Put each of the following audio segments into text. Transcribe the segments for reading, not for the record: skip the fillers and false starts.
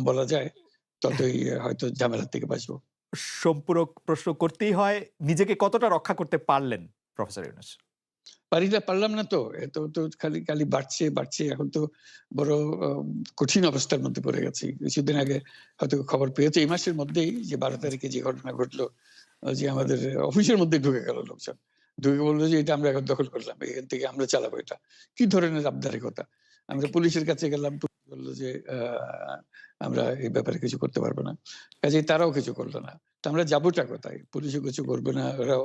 বলা যায়, ততই হয়তো ঝামেলা থেকে বাঁচবো। সম্পূরক প্রশ্ন করতেই হয়, নিজেকে কতটা রক্ষা করতে পারলেন প্রফেসর ইউনূস? পারলাম না তো। তো খালি বাড়ছে, বাড়ছে। এখন তো বড় অ কঠিন অবস্থার মধ্যে পড়ে গেছি। কিছুদিন আগে হয়তো খবর পেয়েছে এই মাসের মধ্যেই যে ১২ জি। তারিখে যে ঘটনা ঘটলো, যে আমাদের অফিসের মধ্যে ঢুকে গেল লোকজন। ঢুকে বলল যে, "এটা আমরা এখন দখল করলাম। এখান থেকে আমরা চালাবো এটা।" কি ধরনের আবদারিকতা? আমরা পুলিশের কাছে গেলাম। পুলিশ বলল যে, আমরা এই ব্যাপারে কিছু করতে পারব না।" কাজেই তারাও কিছু করল না। তো আমরা যাবোটা কোথায়? পুলিশও কিছু করবে না। ওরাও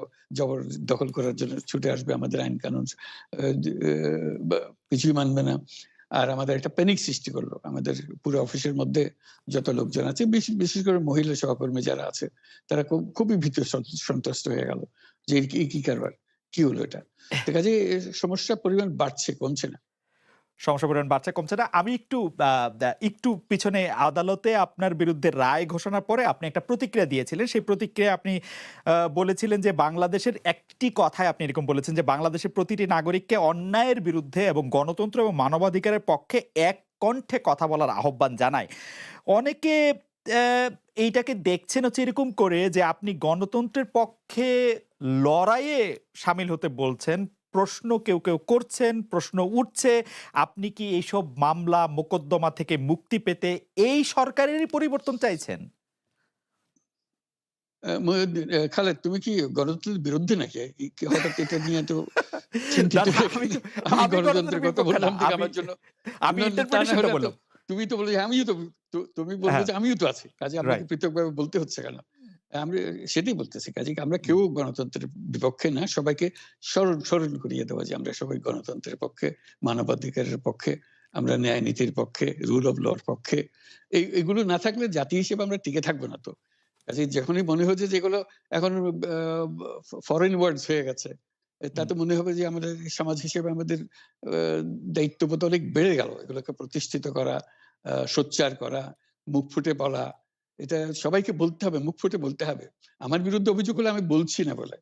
দখল করার জন্য ছুটে আসবে। আমাদের আইন কানুন দি বা কিছুই মানবে না। আর আমাদের একটা প্যানিক সৃষ্টি করলো। আমাদের পুরো অফিসের মধ্যে যত লোকজন আছে, বিশেষ করে মহিলা সহকর্মী যারা আছে, তারা খুবই ভীত সন্ত্রস্ত হয়ে গেল। যে কি কারবার? কি হলো এটা? তো কাজেই সমস্যার পরিমাণ বাড়ছে, কমছে না। সমস্যার পরিমাণ বাড়ছে, কমছে না। আমি একটু আ দা একটু পিছনে আদালতে আপনার বিরুদ্ধে রায় ঘোষণার পরে আপনি একটা প্রতিক্রিয়া দিয়েছিলেন। সেই প্রতিক্রিয়ায় আপনি বলেছিলেন যে বাংলাদেশের একটি কথায় আপনি এরকম বলেছেন যে, "বাংলাদেশের প্রতিটি নাগরিককে অন্যায়ের বিরুদ্ধে এবং গণতন্ত্র এবং মানবাধিকারের পক্ষে এক কণ্ঠে কথা বলার আহ্বান জানাই।" অনেকে অ্যা এইটাকে দেখছেন হচ্ছে এরকম করে যে আপনি গণতন্ত্রের পক্ষে লড়াইয়ে শামিল হতে বলছেন। প্রশ্ন কেউ করছেন, প্রশ্ন উঠছে। আপনি কি এইসব মামলা মোকদ্দমা থেকে মুক্তি পেতে এই সরকারেরই পরিবর্তন চাইছেন? মহিউদ্দিন খালেদ, তুমি কি গণতন্ত্রের বিরুদ্ধে নাকি? হঠাৎ এটা নিয়ে এত না, চিন্তিত না, হয়ে আমি গেলে? আমি আমি গণতন্ত্রের গণতন্ত্রের কথা বিপক্ষে না। বললাম দেখে আমি আমার জন্য আমি তা না ইন্টারপ্রিটেশন হলে টা তো বললাম। তুমি তো বললে যে আমিও তো তুমি বলবে হ্যাঁ, যে আমিও তো আছি। কাজে আমাকে রাইট। পৃথকভাবে বলতে হচ্ছে কেন? আমরা সেটাই বলতেছি। কাজে আমরা কেউ গণতন্ত্রের বিপক্ষে না। সবাইকে স্মরণ করিয়ে দেওয়া যে আমরা সবাই গণতন্ত্রের পক্ষে, মানবাধিকারের পক্ষে, আমরা ন্যায় নীতির পক্ষে, রুল অফ ল এর পক্ষে। এগুলো না থাকলে জাতি হিসেবে আমরা টিকে থাকবো না তো। কাজেই যখনই মনে হচ্ছে যে এগুলো এখন আ ফরেন ওয়ার্ডস হয়ে গেছে, হুম। তাতে মনে হবে যে আমাদের সমাজ হিসেবে আমাদের আ দায়িত্ববোধ অনেক বেড়ে গেল। এগুলোকে প্রতিষ্ঠিত করা, সোচ্চার করা, মুখ ফুটে বলা। এটা সবাইকে বলতে হবে, মুখ ফুটে বলতে হবে। আমার বিরুদ্ধে অভিযোগ হলে আমি বলছি না বলে।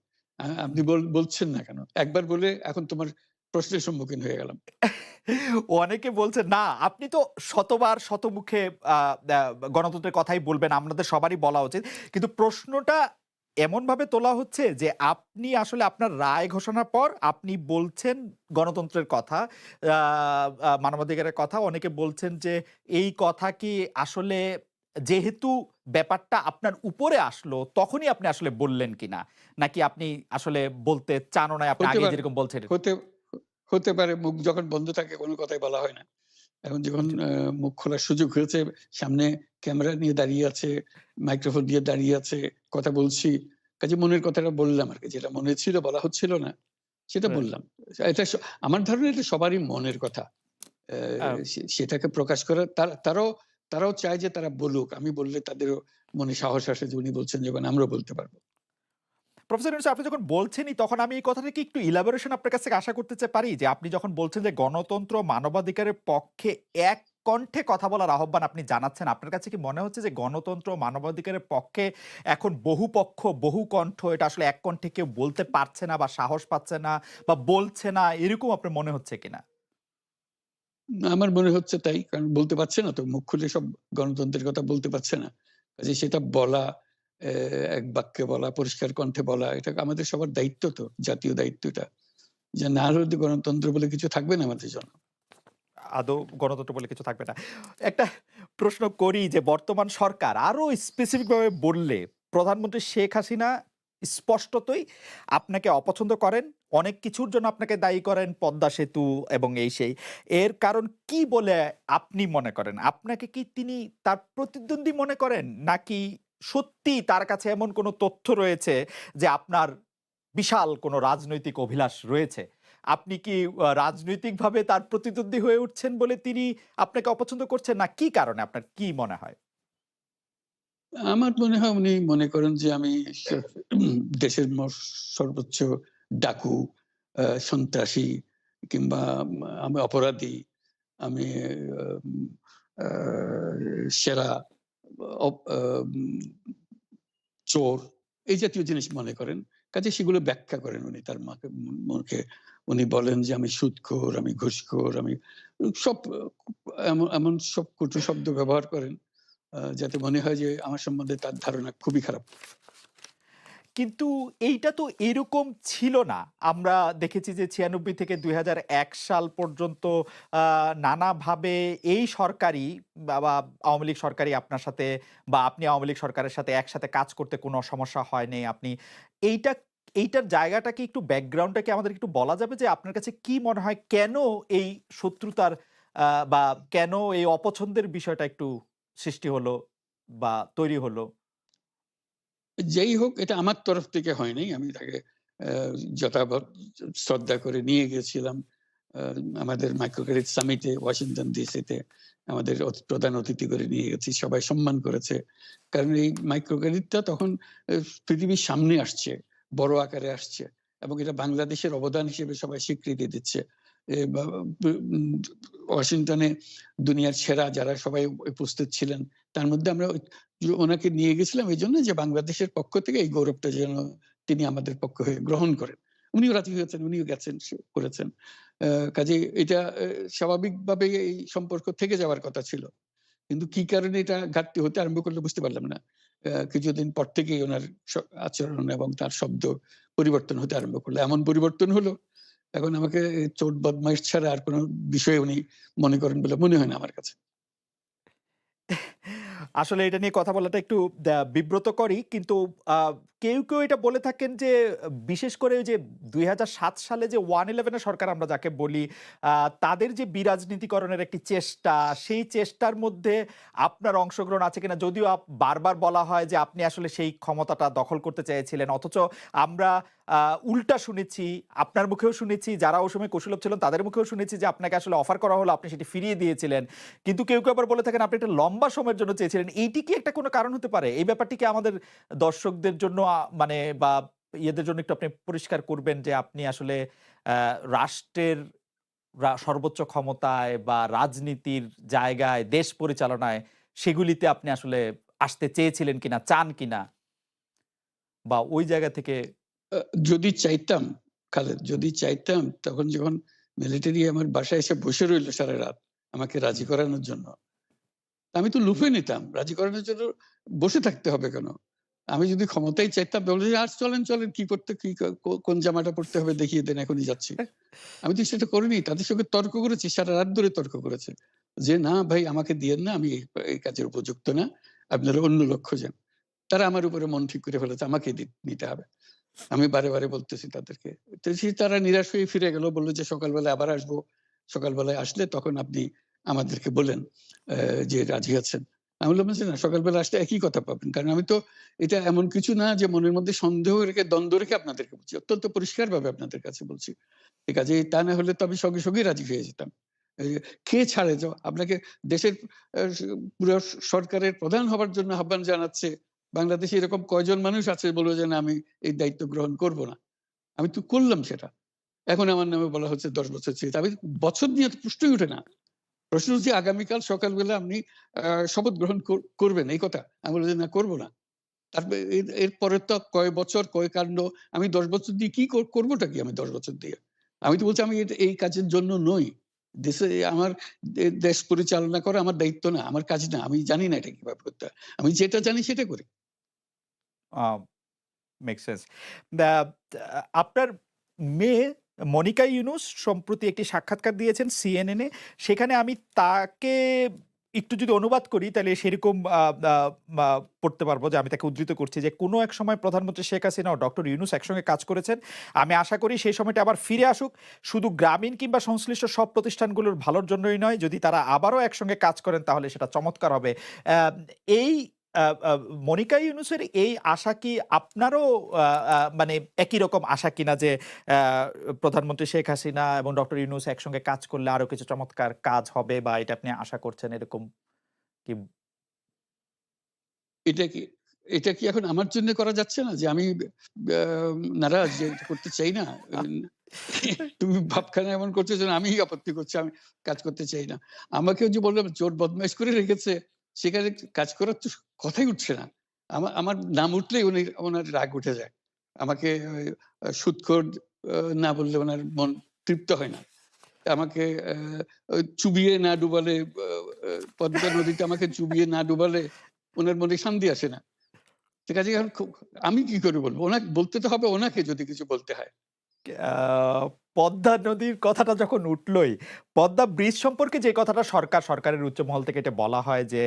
আপনি বলছেন না কেন? একবার বলে এখন তোমার প্রশ্নের সম্মুখীন হয়ে গেলাম। অনেকে বলছেন, "না, আপনি তো শতবার শতমুখে আ দ্যা গণতন্ত্রের কথাই বলবেন। আপনাদের সবারই বলা উচিত।" কিন্তু প্রশ্নটা এমনভাবে তোলা হচ্ছে যে, আপনি আসলে আপনার রায় ঘোষণার পর আপনি বলছেন গণতন্ত্রের কথা, আ আ মানবাধিকারের কথা। অনেকে বলছেন যে, এই কথা কি আসলে যেহেতু ব্যাপারটা আপনার উপরে আসলো, তখনই আপনি আসলে বললেন কিনা? নাকি আপনি আসলে বলতে চানও নাই, আপনি হতে আগেই পারে যেরকম বলছেন হতে হতে পারে মুখ যখন বন্ধ থাকে কোনো কথাই বলা হয় না। এখন যখন মুখ খোলার সুযোগ হয়েছে, সামনে ক্যামেরা নিয়ে দাঁড়িয়ে আছে, মাইক্রোফোন দিয়ে দাঁড়িয়ে আছে, কথা বলছি। কাজে মনের কথাটা বললাম আরকি। যেটা মনে ছিল বলা হচ্ছিল না, সেটা রাইট। বললাম। এটা আমার ধারণা এটা সবারই মনের কথা। আ সেটাকে প্রকাশ করা তারাও চায় যে তারা বলুক। আমি বললে তাদেরও মনে সাহস আসে যে উনি বলছেন যখন আমরাও বলতে পারব। প্রফেসর ইউনূস, আপনি যখন বলছেনই তখন আমি এই কথাটা কি একটু ইলাবোরেশন আপনার কাছ থেকে আশা করতে পারি? যে আপনি যখন বলছেন যে গণতন্ত্র মানবাধিকারের পক্ষে এক কণ্ঠে কথা বলার আহ্বান আপনি জানাচ্ছেন, আপনার কাছে কি মনে হচ্ছে যে গণতন্ত্র মানবাধিকারের পক্ষে এখন বহু পক্ষ, বহু কণ্ঠ এটা আসলে এক কণ্ঠে কেউ বলতে পারছে না বা সাহস পাচ্ছে না বা বলছে না, এরকম আপনার মনে হচ্ছে কিনা? আমার মনে হচ্ছে তাই। কারণ বলতে পারছে না তো। মুখ খুলে সব গণতন্ত্রের কথা বলতে পারছে না। কাজেই সেটা বলা, এক বাক্যে বলা, পরিষ্কার কণ্ঠে বলা, এটা আমাদের সবার দায়িত্ব তো, জাতীয় দায়িত্ব এটা। যে না হলে তো গণতন্ত্র বলে কিছু থাকবে না আমাদের জন্য। আদৌ গণতন্ত্র বলে কিছু থাকবে না। একটা প্রশ্ন করি যে বর্তমান সরকার আরো স্পেসিফিক ভাবে বললে প্রধানমন্ত্রী শেখ হাসিনা স্পষ্টতই আপনাকে অপছন্দ করেন। অনেক কিছুর জন্য আপনাকে দায়ী করেন, পদ্মা সেতু এবং এই সেই। এর কারণ কি বলে আপনি মনে করেন? আপনাকে কি তিনি তার প্রতিদ্বন্দ্বী মনে করেন? নাকি সত্যিই তার কাছে এমন কোনো তথ্য রয়েছে যে আপনার বিশাল কোনো রাজনৈতিক অভিলাষ রয়েছে? আপনি কি রাজনৈতিকভাবে তার প্রতিদ্বন্দ্বী হয়ে উঠছেন বলে তিনি আপনাকে অপছন্দ করছেন? না কি কারণে আপনার কি মনে হয়? আমার মনে হয় উনি মনে করেন যে আমি স দেশের সর্বোচ্চ ডাকু, সন্ত্রাসী কিংবা আমি অপরাধী, আমি আম আ সেরা অপ আম চোর, এই জাতীয় জিনিস মনে করেন। কাজেই সেগুলো ব্যাখ্যা করেন উনি তার মুখে। উনি বলেন যে, "আমি সুদখোর, আমি ঘুষখোর, আমি" সব এমন এমন সব কটু শব্দ ব্যবহার করেন। যাতে মনে হয় যে আমার সম্বন্ধে তার ধারণা খুবই খারাপ। কিন্তু এইটা তো এরকম ছিল না। আমরা দেখেছি যে ৯৬ থেকে ২০০১ সাল পর্যন্ত আ নানাভাবে এই সরকারই বা আওয়ামী লীগ সরকারই আপনার সাথে বা আপনি আওয়ামী লীগ সরকারের সাথে একসাথে কাজ করতে কোনো সমস্যা হয়নি। আপনি এইটা এইটার জায়গাটা কি একটু ব্যাকগ্রাউন্ডটা কি আমাদের একটু বলা যাবে যে আপনার কাছে কি মনে হয় কেন এই শত্রুতার বা কেন এই অপছন্দের বিষয়টা একটু সৃষ্টি হলো বা তৈরি হলো? যেই হোক এটা আমার তরফ থেকে হয় নাই। আমি তাকে আ যথাযথ শ্রদ্ধা করে নিয়ে গেছিলাম। আ আমাদের মাইক্রো ক্রেডিট সামিটে ওয়াশিংটন ডিসিতে আমাদের প্রধান অতিথি করে নিয়ে গেছি। সবাই সম্মান করেছে। কারণ এই মাইক্রো ক্রেডিটটা তখন এ পৃথিবীর সামনে আসছে, বড় আকারে আসছে এবং এটা বাংলাদেশের অবদান হিসেবে সবাই স্বীকৃতি দিচ্ছে। এ বা ব উম ওয়াশিংটনে দুনিয়ার সেরা যারা সবাই উপস্থিত ছিলেন, তার মধ্যে আমরা ওনাকে নিয়ে গেছিলাম এইজন্য যে বাংলাদেশের পক্ষ থেকে এই গৌরবটা যেন তিনি আমাদের পক্ষ হয়ে গ্রহণ করেন। উনিও রাজি হয়েছেন, উনিও গেছেন, করেছেন। কাজেই এটা স্বাভাবিকভাবে এই সম্পর্ক থেকে যাওয়ার কথা ছিল। কিন্তু কি কারণে এটা ঘাটতি হতে আরম্ভ করলো বুঝতে পারলাম না। কিছুদিন পর থেকেই উনার আচরণ এবং তার শব্দ পরিবর্তন হতে আরম্ভ করলো। এমন পরিবর্তন হলো, এখন আমাকে চোট বদমাইশ ছাড়া আর কোন বিষয় উনি মনে করেন বলে মনে হয় না আমার কাছে। আসলে এটা নিয়ে কথা বলাটা একটু বিব্রতকরই। কিন্তু আ কেউ এটা বলে থাকেন যে বিশেষ করে ওই যে ২০০৭ সালে যে 111 এর সরকার আমরা যাকে বলি, আ তাদের যে বিরাজনীতিকরণের একটি চেষ্টা, সেই চেষ্টার মধ্যে আপনার অংশগ্রহণ আছে কিনা? যদিও বারবার বলা হয় যে আপনি আসলে সেই ক্ষমতাটা দখল করতে চেয়েছিলেন। অথচ আমরা আ উল্টা শুনেছি, আপনার মুখেও শুনেছি, যারা ওই সময় কুশলীন ছিলেন তাদের মুখেও শুনেছি যে আপনাকে আসলে অফার করা হলো, আপনি সেটি ফিরিয়ে দিয়েছিলেন। কিন্তু কেউ আবার বলে থাকেন আপনি একটা লম্বা সময়ের জন্য চেয়েছিলেন। এইটি কি একটা কোনো কারণ হতে পারে? এই ব্যাপারটি কি আমাদের দর্শকদের জন্য মানে বা ইয়েদের জন্য একটু আপনি পরিষ্কার করবেন যে আপনি আসলে আ রাষ্ট্রের সর্বোচ্চ ক্ষমতায় বা রাজনীতির জায়গায়, দেশ পরিচালনায় সেগুলিতে আপনি আসলে আসতে চেয়েছিলেন কিনা, চান কিনা? বা ওই জায়গা থেকে আ যদি চাইতাম, খালেদ যদি চাইতাম তখন যখন মিলিটারি আমার বাসায় এসে বসে রইল সারারাত আমাকে রাজি হুম। করানোর জন্য। আমি তো লুফে নিতাম। রাজি করানোর জন্য বসে থাকতে হবে কেন? আমি যদি ক্ষমতাই চাইতাম বলে যে, চলেন কি করতে কি কোন জামাটা পড়তে হবে দেখিয়ে দেন এখনই যাচ্ছি।" আমি তো সেটা করিনি। তাদের সঙ্গে তর্ক করেছি, সারারাত ধরে তর্ক করেছে। যে, "না ভাই আমাকে দিয়েন না। আমি এই কাজের উপযুক্ত না। আপনারা অন্য লক্ষ্য যান।" তারা আমার উপরে মন ঠিক করে ফেলেছে আমাকেই নিতে হবে। আমি বারে বলতেছি তাদেরকে। তো তারা নিরাশ হয়ে ফিরে গেল। বলল যে, "সকালবেলায় আবার আসবো। সকালবেলায় আসলে তখন আপনি আমাদেরকে বলেন যে রাজি আছেন।" আমি বললাম যে, "না সকালবেলা আসলে একই কথা পাবেন। কারণ আমি তো এটা এমন কিছু না যে মনের মধ্যে সন্দেহ রেখে দ্বন্দ্ব রেখে আপনাদেরকে বলছি। অত্যন্ত পরিষ্কারভাবে আপনাদের কাছে বলছি। কাজেই তা না হলে তো আমি সঙ্গে রাজি হয়ে যেতাম। এই যে কে ছাড়ে আপনাকে দেশের স পুরো সরকারের প্রধান হবার জন্য আহ্বান জানাচ্ছে। বাংলাদেশে এরকম কয়জন মানুষ আছে বলবে যে, "না আমি এই দায়িত্ব গ্রহণ করব না।" আমি তো করলাম সেটা। এখন আমার নামে বলা হচ্ছে ১০ বছর চেয়ে। আমি বছর নিয়ে তো প্রশ্নই ওঠে না। প্রশ্ন হচ্ছে আগামীকাল সকালবেলা আপনি শপথ গ্রহণ করবেন এই কথা। আমি বললাম যে, "না করব না।" তারপরে এরপরে তো কয় বছর কয় কাণ্ড। আমি ১০ বছর দিয়ে কি করবোটা কি আমি ১০ বছর দিয়ে? আমি তো বলছি আমি এই কাজের জন্য নই। দেশে আমার দেশ পরিচালনা করা আমার দায়িত্ব না, আমার কাজ না। আমি জানি না এটা কিভাবে করতে হয়। আমি যেটা জানি সেটা করি। আ মেক সেন্স। দ্যা আপনার মেয়ে মনিকা ইউনুস সম্প্রতি একটি সাক্ষাৎকার দিয়েছেন CNN এ। সেখানে আমি তাকে একটু যদি অনুবাদ করি তাহলে সেরকম আ আ মা পড়তে পারবো যে আমি তাকে উদ্ধৃত করছি যে, "কোনো এক সময় প্রধানমন্ত্রী শেখ হাসিনা ও ডক্টর ইউনুস একসঙ্গে কাজ করেছেন। আমি আশা করি সেই সময়টা আবার ফিরে আসুক। শুধু গ্রামীণ কিংবা সংশ্লিষ্ট সব প্রতিষ্ঠানগুলোর ভালোর জন্যই নয়। যদি তারা আবারও একসঙ্গে কাজ করেন তাহলে সেটা চমৎকার হবে।" অ্যা এই আ আ মনিকা ইউনুসের এই আশা কি আপনারও আ আ মানে একই রকম আশা কিনা যে আ প্রধানমন্ত্রী শেখ হাসিনা এবং ডক্টর ইউনুস একসঙ্গে কাজ করলে আরো কিছু চমৎকার কাজ হবে বা এটা আপনি আশা করছেন এরকম কি? এটা কি এটা কি এখন আমার জন্য করা যাচ্ছে না? যে আমি আ নারাজ যে এটা করতে চাই না? তুমি ভাবখানা এমন করছো যেন আমিই আপত্তি করছি। আমি কাজ করতে চাই না। আমাকেও যে বললাম চোর বদমাইশ করে রেখেছে, সেখানে কাজ করার তো কথাই উঠছে না। আমার নাম উঠলেই উনার রাগ উঠে যায়। আমাকে সুদখোর না বললে উনার মন তৃপ্ত হয় না। আমাকে চুবিয়ে না ডুবালে, পদ্মা নদীতে আমাকে চুবিয়ে না ডুবালে ওনার মনে শান্তি আসে না। তো কাজেই এখন আমি কি করে বলবো? ওনাকে বলতে তো হবে ওনাকে যদি কিছু বলতে হয়। আ পদ্মা নদীর কথাটা যখন উঠলই, পদ্মা ব্রিজ সম্পর্কে যে কথাটা সরকারের উচ্চ মহল থেকে এটা বলা হয় যে,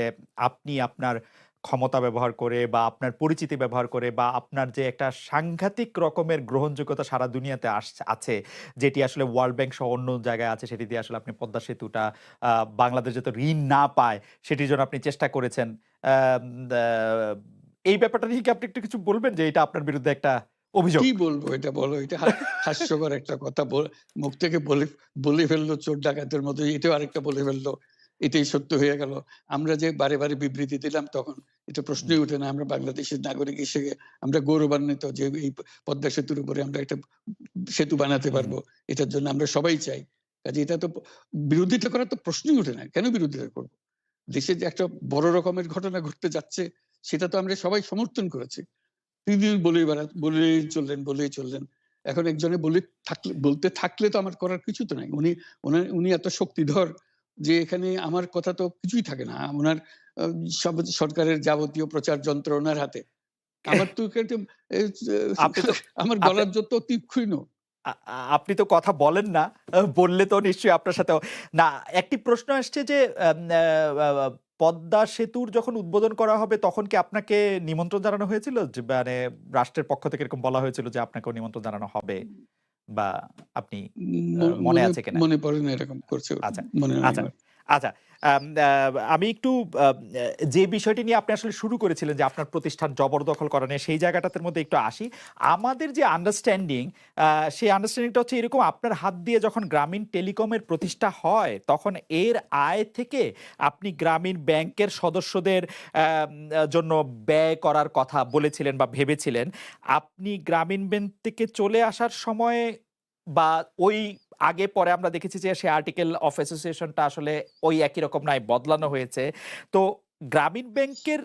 আপনি আপনার ক্ষমতা ব্যবহার করে বা আপনার পরিচিতি ব্যবহার করে বা আপনার যে একটা সাংঘাতিক রকমের গ্রহণযোগ্যতা সারা দুনিয়াতে আছে, যেটি আসলে ওয়ার্ল্ড ব্যাংক সহ অন্য জায়গায় আছে, সেটি দিয়ে আসলে আপনি পদ্মা সেতুটা আ বাংলাদেশ যাতে ঋণ না পায়, সেটির জন্য আপনি চেষ্টা করেছেন। আম দা এই ব্যাপারটা নিয়ে কি আপনি একটু কিছু বলবেন যে, এটা আপনার বিরুদ্ধে একটা অভিযোগ? কি বলবো এটা বলো? এটা হাস্যকর একটা কথা মুখ থেকে বলে ফেললো চোর ডাকাতের মতো, এটাও আরেকটা বলে ফেললো। এটাই সত্য হয়ে গেল। আমরা যে বারে বিবৃতি দিলাম তখন এটা হুম, প্রশ্নই ওঠে না। আমরা বাংলাদেশের নাগরিক হিসেবে আমরা গৌরবান্বিত যে এই পদ্মা সেতুর উপরে আমরা একটা সেতু বানাতে হুম, পারবো। এটার জন্য আমরা সবাই চাই। কাজে এটা তো বিরোধিতা করার তো প্রশ্নই ওঠে না। কেন বিরোধিতা করব? দেশে যে একটা বড় রকমের ঘটনা ঘটতে যাচ্ছে সেটা তো আমরা সবাই সমর্থন করেছি। তিনি বলেই চললেন। এখন একজনে বলতে থাকলে তো আমার করার কিছু তো নাই। উনি এত শক্তিধর যে এখানে আমার কথা তো কিছুই থাকে না। উনার আ সব সরকারের যাবতীয় প্রচার যন্ত্র উনার হাতে। আমার তো এখানে এ আপনি তো আমার আপনি গলার যত তীক্ষ্ণ। আ আ আপনি তো কথা বলেন না। বললে তো নিশ্চয়ই আপনার সাথেও না, একটি প্রশ্ন আসছে যে আম আ আ পদ্মা সেতুর যখন উদ্বোধন করা হবে তখন কি আপনাকে নিমন্ত্রণ জানানো হয়েছিল? যে মানে রাষ্ট্রের পক্ষ থেকে এরকম বলা হয়েছিল যে আপনাকেও নিমন্ত্রণ জানানো হবে বা আপনি ম মনে মনে আছে কিনা? মনে পড়ে না এরকম করছে। আচ্ছা, মনে নাই আচ্ছা, আমার। আচ্ছা। আম আ আমি একটু যে বিষয়টি নিয়ে আপনি আসলে শুরু করেছিলেন যে আপনার প্রতিষ্ঠান জবরদখল করা নিয়ে, সেই জায়গাটাতে মধ্যে একটু আসি। আমাদের যে আন্ডারস্ট্যান্ডিং আ সেই আন্ডারস্ট্যান্ডিংটা হচ্ছে এরকম, আপনার হাত দিয়ে যখন গ্রামীণ টেলিকমের প্রতিষ্ঠা হয়, তখন এর আয় থেকে আপনি গ্রামীণ ব্যাংকের সদস্যদের জন্য ব্যয় করার কথা বলেছিলেন বা ভেবেছিলেন। আপনি গ্রামীণ ব্যাংক থেকে চলে আসার সময় বা ওই আগে পরে আমরা দেখেছি যে সে আর্টিকেল অফ অ্যাসোসিয়েশনটা আসলে ওই একই রকম নাই, বদলানো হয়েছে। তো গ্রামীণ ব্যাংকের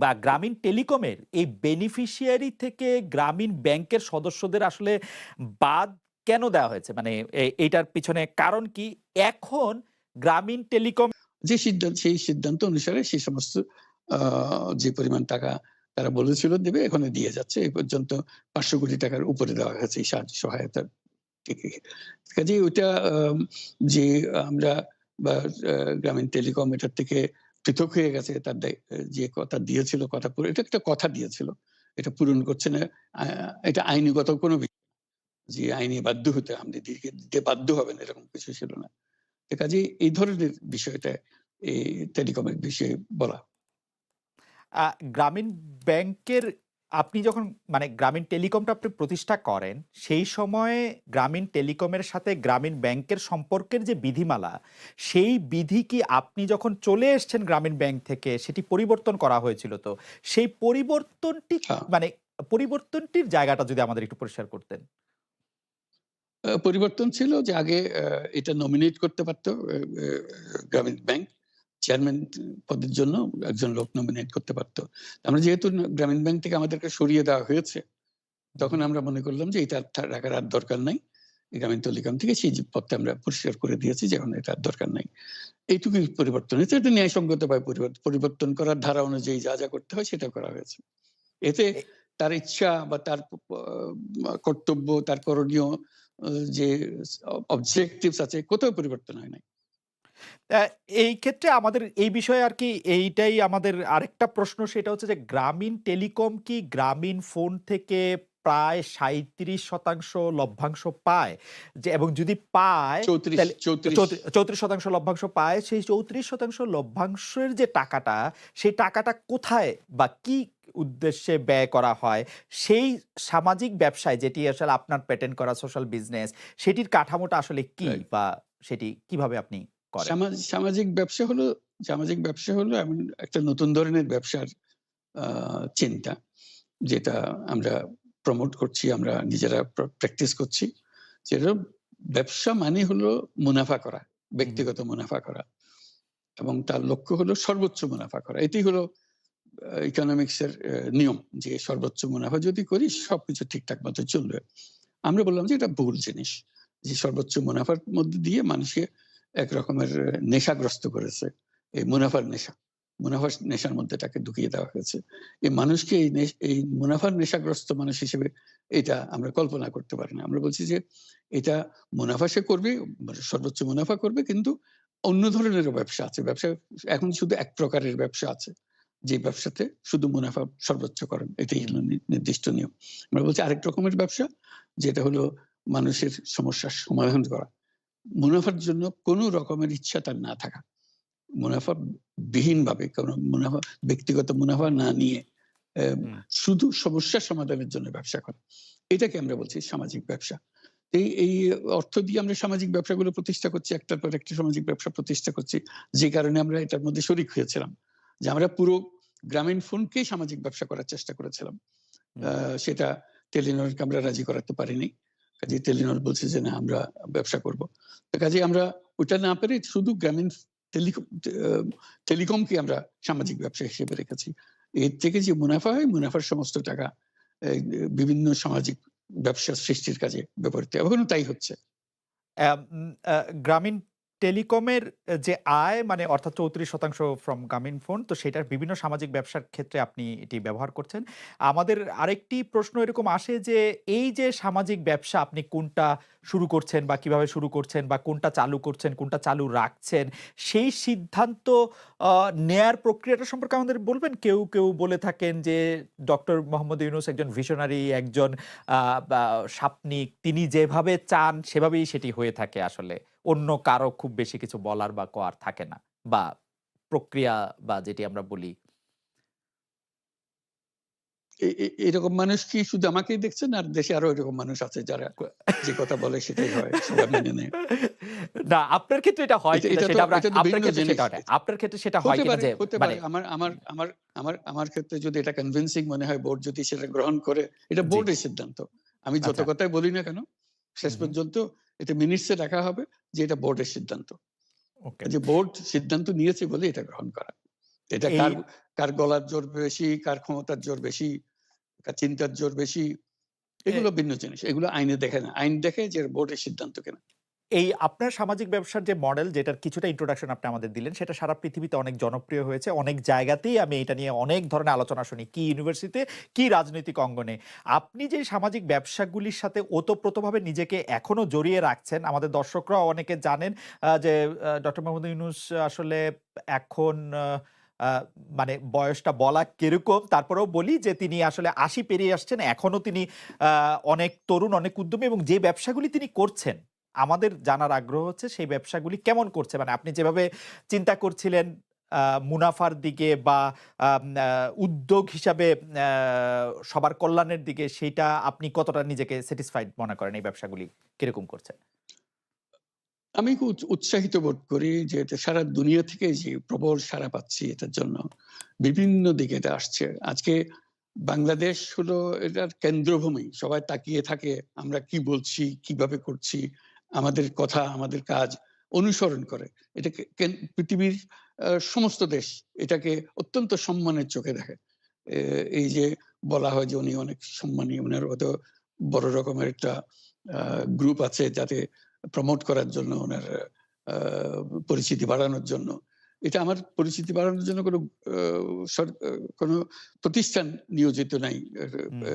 বা গ্রামীণ টেলিকমের এই বেনিফিশিয়ারি থেকে গ্রামীণ ব্যাংকের সদস্যদের আসলে বাদ কেন দেওয়া হয়েছে? মানে এইটার পিছনে কারণ কি? এখন গ্রামীণ টেলিকম সেই সিদ্ধান্ত অনুসারে সেই সমস্ত আ যে পরিমাণ টাকা তারা বলেছিল দেবে এখনো দিয়ে যাচ্ছে। এই পর্যন্ত ৳৫০০ কোটি উপরে দেওয়া হয়েছে এই সাহায্য সহায়তা থেকে। কাজেই ওইটা যে আমরা বা গ্রামীণ টেলিকম এটার থেকে পৃথক হয়ে গেছে তার যে কথা দিয়েছিল কথা পুরো এটা একটা কথা দিয়েছিল। এটা পূরণ করছে না। আ এটা আইনগত কোনো যে আইনি বাধ্য হতে আপনি দিতে বাধ্য হবেন এরকম কিছু ছিল না। তো কাজেই এই ধরনের বিষয়টা এই টেলিকমের বিষয়ে বলা। আ গ্রামীণ ব্যাংকের আপনি যখন মানে গ্রামীণ টেলিকমটা আপনি প্রতিষ্ঠা করেন, সেই সময়ে গ্রামীণ টেলিকমের সাথে গ্রামীণ ব্যাংকের সম্পর্কের যে বিধিমালা, সেই বিধি কি আপনি যখন চলে এসছেন গ্রামীণ ব্যাংক থেকে সেটি পরিবর্তন করা হয়েছিল তো? সেই পরিবর্তনটি হ্যাঁ, মানে পরিবর্তনটির জায়গাটা যদি আমাদের একটু পরিষ্কার করতেন। পরিবর্তন ছিল যে আগে এটা নমিনেট করতে পারত গ্রামীণ ব্যাংক। চেয়ারম্যান পদের জন্য একজন লোক নমিনেট করতে পারত। আমরা যেহেতু গ্রামীণ ব্যাংক থেকে আমাদেরকে সরিয়ে দেওয়া হয়েছে, তখন হুম। আমরা মনে করলাম যে এটা রাখার আর দরকার নাই। গ্রামীণ টেলিকম থেকে সেই যে পদটা আমরা পরিষ্কার করে দিয়েছি যে এখন এটা আর দরকার নাই। এইটুকুই পরিবর্তন হয়েছে। এটা ন্যায়সঙ্গতভাবে পরিবর্তন করার ধারা অনুযায়ী যা করতে হয় সেটা করা হয়েছে। এতে এ তার ইচ্ছা বা তার কর্তব্য, তার করণীয় যে অবজেক্টিভস আছে কোথাও পরিবর্তন হয় নাই। অ্যা এই ক্ষেত্রে আমাদের এই বিষয়ে আরকি এইটাই আমাদের আরেকটা প্রশ্ন, সেটা হচ্ছে যে গ্রামীণ টেলিকম কি গ্রামীণ ফোন থেকে প্রায় ৩৭% লভ্যাংশ পায়? যে এবং যদি পায় ৩৪ তাইলে ৩৪ 34% লভ্যাংশ পায়। সেই 34% লভ্যাংশের যে টাকাটা, সেই টাকাটা কোথায় বা কি উদ্দেশ্যে ব্যয় করা হয়? সেই সামাজিক ব্যবসায় যেটি আসলে আপনার পেটেন্ট করা সোশ্যাল বিজনেস, সেটির কাঠামোটা আসলে কি? রাইট। বা সেটি কিভাবে আপনি করেন? সামাজিক ব্যবসা হলো এমন একটা নতুন ধরনের ব্যবসার আ চিন্তা। যেটা আমরা প্রমোট করছি, আমরা নিজেরা প্র্যাকটিস করছি। যেটা ব্যবসা মানে হলো মুনাফা করা, হু, হু। ব্যক্তিগত মুনাফা করা এবং তার লক্ষ্য হলো সর্বোচ্চ মুনাফা করা। এটি হলো ইকোনমিক্স এর নিয়ম যে সর্বোচ্চ মুনাফা যদি করি সবকিছু ঠিকঠাক মতো চলবে। আমরা বললাম যে এটা ভুল জিনিস। যে সর্বোচ্চ মুনাফার মধ্যে দিয়ে মানুষকে এক রকমের নেশাগ্রস্ত করেছে। এই মুনাফার নেশা। মুনাফার নেশার মধ্যে তাকে ঢুকিয়ে দেওয়া হয়েছে। এই মানুষকে এই মুনাফার নেশাগ্রস্ত মানুষ হিসেবে এটা আমরা কল্পনা করতে পারি না। আমরা বলছি যে এটা মুনাফা সে করবে, মানে সর্বোচ্চ মুনাফা করবে, কিন্তু অন্য ধরনেরও ব্যবসা আছে। ব্যবসা এখন শুধু এক প্রকারের ব্যবসা আছে। যে ব্যবসাতে শুধু মুনাফা সর্বোচ্চকরণ। এটাই হুম। হলো নির্দিষ্ট নিয়ম। আমরা বলছি আরেক রকমের ব্যবসা, যেটা হলো মানুষের সমস্যার সমাধান করা। মুনাফার জন্য কোন রকমের ইচ্ছা তার না থাকা। মুনাফা বিহীনভাবে, কোন মুনাফা, ব্যক্তিগত মুনাফা না নিয়ে হুম। শুধু সমস্যার সমাধানের জন্য ব্যবসা করা। এটাকে আমরা বলছি সামাজিক ব্যবসা। এই অর্থ দিয়ে আমরা সামাজিক ব্যবসাগুলো প্রতিষ্ঠা করছি। একটার পর একটা সামাজিক ব্যবসা প্রতিষ্ঠা করছি। যে কারণে আমরা এটার মধ্যে শরিক হয়েছিলাম। যে আমরা পুরো গ্রামীণ ফোনকেই সামাজিক ব্যবসা করার চেষ্টা করেছিলাম। হুম। সেটা টেলিনরকে আমরা রাজি করাতে পারিনি। কাজেই টেলিনর বলছে যে, "না, আমরা ব্যবসা করব।" তো কাজেই আমরা ওটা না পেরে শুধু গ্রামীণ টেলিকম আ টেলিকমকে আমরা সামাজিক ব্যবসা হিসেবে রেখেছি। এর থেকে যে মুনাফা হয়, মুনাফার সমস্ত টাকা এই বিভিন্ন সামাজিক ব্যবসা সৃষ্টির কাজে ব্যবহৃত হয়। এখনো তাই হচ্ছে। অ্যাম গ্রামীণ টেলিকমের যে আয় মানে অর্থাৎ ৩৪% ফ্রম গ্রামীণ ফোন, তো সেটার বিভিন্ন সামাজিক ব্যবসার ক্ষেত্রে আপনি এটি ব্যবহার করছেন। আমাদের আরেকটি প্রশ্ন এরকম আসে যে এই যে সামাজিক ব্যবসা আপনি কোনটা শুরু করছেন বা কিভাবে শুরু করছেন বা কোনটা চালু করছেন, কোনটা চালু রাখছেন, সেই সিদ্ধান্ত আ নেয়ার প্রক্রিয়াটা সম্পর্কে আমাদের বলবেন? কেউ বলে থাকেন যে ডক্টর মোহাম্মদ ইউনূস একজন ভিশনারি, একজন আ বা স্বাপ্নিক। তিনি যেভাবে চান সেভাবেই সেটি হয়ে থাকে আসলে। অন্য কারো খুব বেশি কিছু বলার বা কওয়ার থাকে না। বা প্রক্রিয়া বা যেটি আমরা বলি। এরকম মানুষ কি শুধু আমাকেই দেখছেন? আর দেশে আরো এরকম মানুষ আছে যারা যে কথা বলে সেটাই হয়। সবাই মেনে নেয়। না, আপনার ক্ষেত্রে এটা হয় এটা কিনা এটা তো সেটা আমরা এটা তো আপনার ভিন্ন ক্ষেত্রে জিনিস। সেটা হয় না। আপনার ক্ষেত্রে সেটা হয় হতে কিনা পারে, যে হতে মানে পারে। আমার আমার আমার আমার আমার ক্ষেত্রে যদি এটা কনভিন্সিং মনে হয়, বোর্ড যদি সেটা গ্রহণ করে, এটা জি, বোর্ডের সিদ্ধান্ত। আমি যত আচ্ছা। কথাই বলি না কেন, শেষ হু, হু। পর্যন্ত এটা মিনিটস এ রাখা হবে যে এটা বোর্ডের সিদ্ধান্ত। ওকে। যে বোর্ড সিদ্ধান্ত নিয়েছে বলে এটা গ্রহণ করা। এটা এই কার গলার জোর বেশি, কার ক্ষমতার জোর বেশি, কার চিন্তার জোর বেশি, এ এগুলো ভিন্ন জিনিস। এগুলো আইনে দেখে না। আইন দেখে যে বোর্ডের সিদ্ধান্ত কিনা। এই আপনার সামাজিক ব্যবসার যে মডেল যেটার কিছুটা ইন্ট্রোডাকশন আপনি আমাদের দিলেন, সেটা সারা পৃথিবীতে অনেক জনপ্রিয় হয়েছে। অনেক জায়গাতেই আমি এটা নিয়ে অনেক ধরনের আলোচনা শুনি। কি ইউনিভার্সিটিতে, কি রাজনৈতিক অঙ্গনে। আপনি যে সামাজিক ব্যবসাগুলির সাথে ওতপ্রোতভাবে নিজেকে এখনো জড়িয়ে রাখছেন, আমাদের দর্শকরাও অনেকে জানেন যে ডক্টর মোহাম্মদ ইউনূস আসলে এখন আ মানে বয়সটা বলা কিরকম, তারপরেও বলি যে তিনি আসলে ৮০ পেরিয়ে আসছেন। এখনো তিনি আ অনেক তরুণ, অনেক উদ্যমী এবং যে ব্যবসাগুলি তিনি করছেন আমাদের জানার আগ্রহ হচ্ছে সেই ব্যবসাগুলি কেমন করছে? মানে আপনি যেভাবে চিন্তা করছিলেন আ মুনাফার দিকে বা আম আ উদ্যোগ হিসাবে আ সবার কল্যাণের দিকে সেইটা আপনি কতটা নিজেকে স্যাটিসফাইড মনে করেন এই ব্যবসাগুলি কিরকম করছে? আমি খুব উৎসাহিত বোধ করি যে এটা সারা দুনিয়া থেকে যে প্রবল সাড়া পাচ্ছি এটার জন্য। বিভিন্ন দিকে এটা আসছে। আজকে বাংলাদেশ হলো এটার কেন্দ্রভূমি। সবাই তাকিয়ে থাকে আমরা কি বলছি, কিভাবে করছি, আমাদের কথা, আমাদের কাজ অনুসরণ করে। এটাকে পৃথিবীর সমস্ত দেশ এটাকে অত্যন্ত সম্মানের চোখে দেখে। এ এই যে বলা হয় যে উনি অনেক সম্মানী, উনার হয়তো বড় রকমের একটা আ গ্রুপ আছে যাতে প্রমোট করার জন্য উনার আ পরিচিতি বাড়ানোর জন্য। এটা আমার পরিচিতি বাড়ানোর জন্য কোনো আ সর আ কোনো প্রতিষ্ঠান নিয়োজিত নাই। হুম,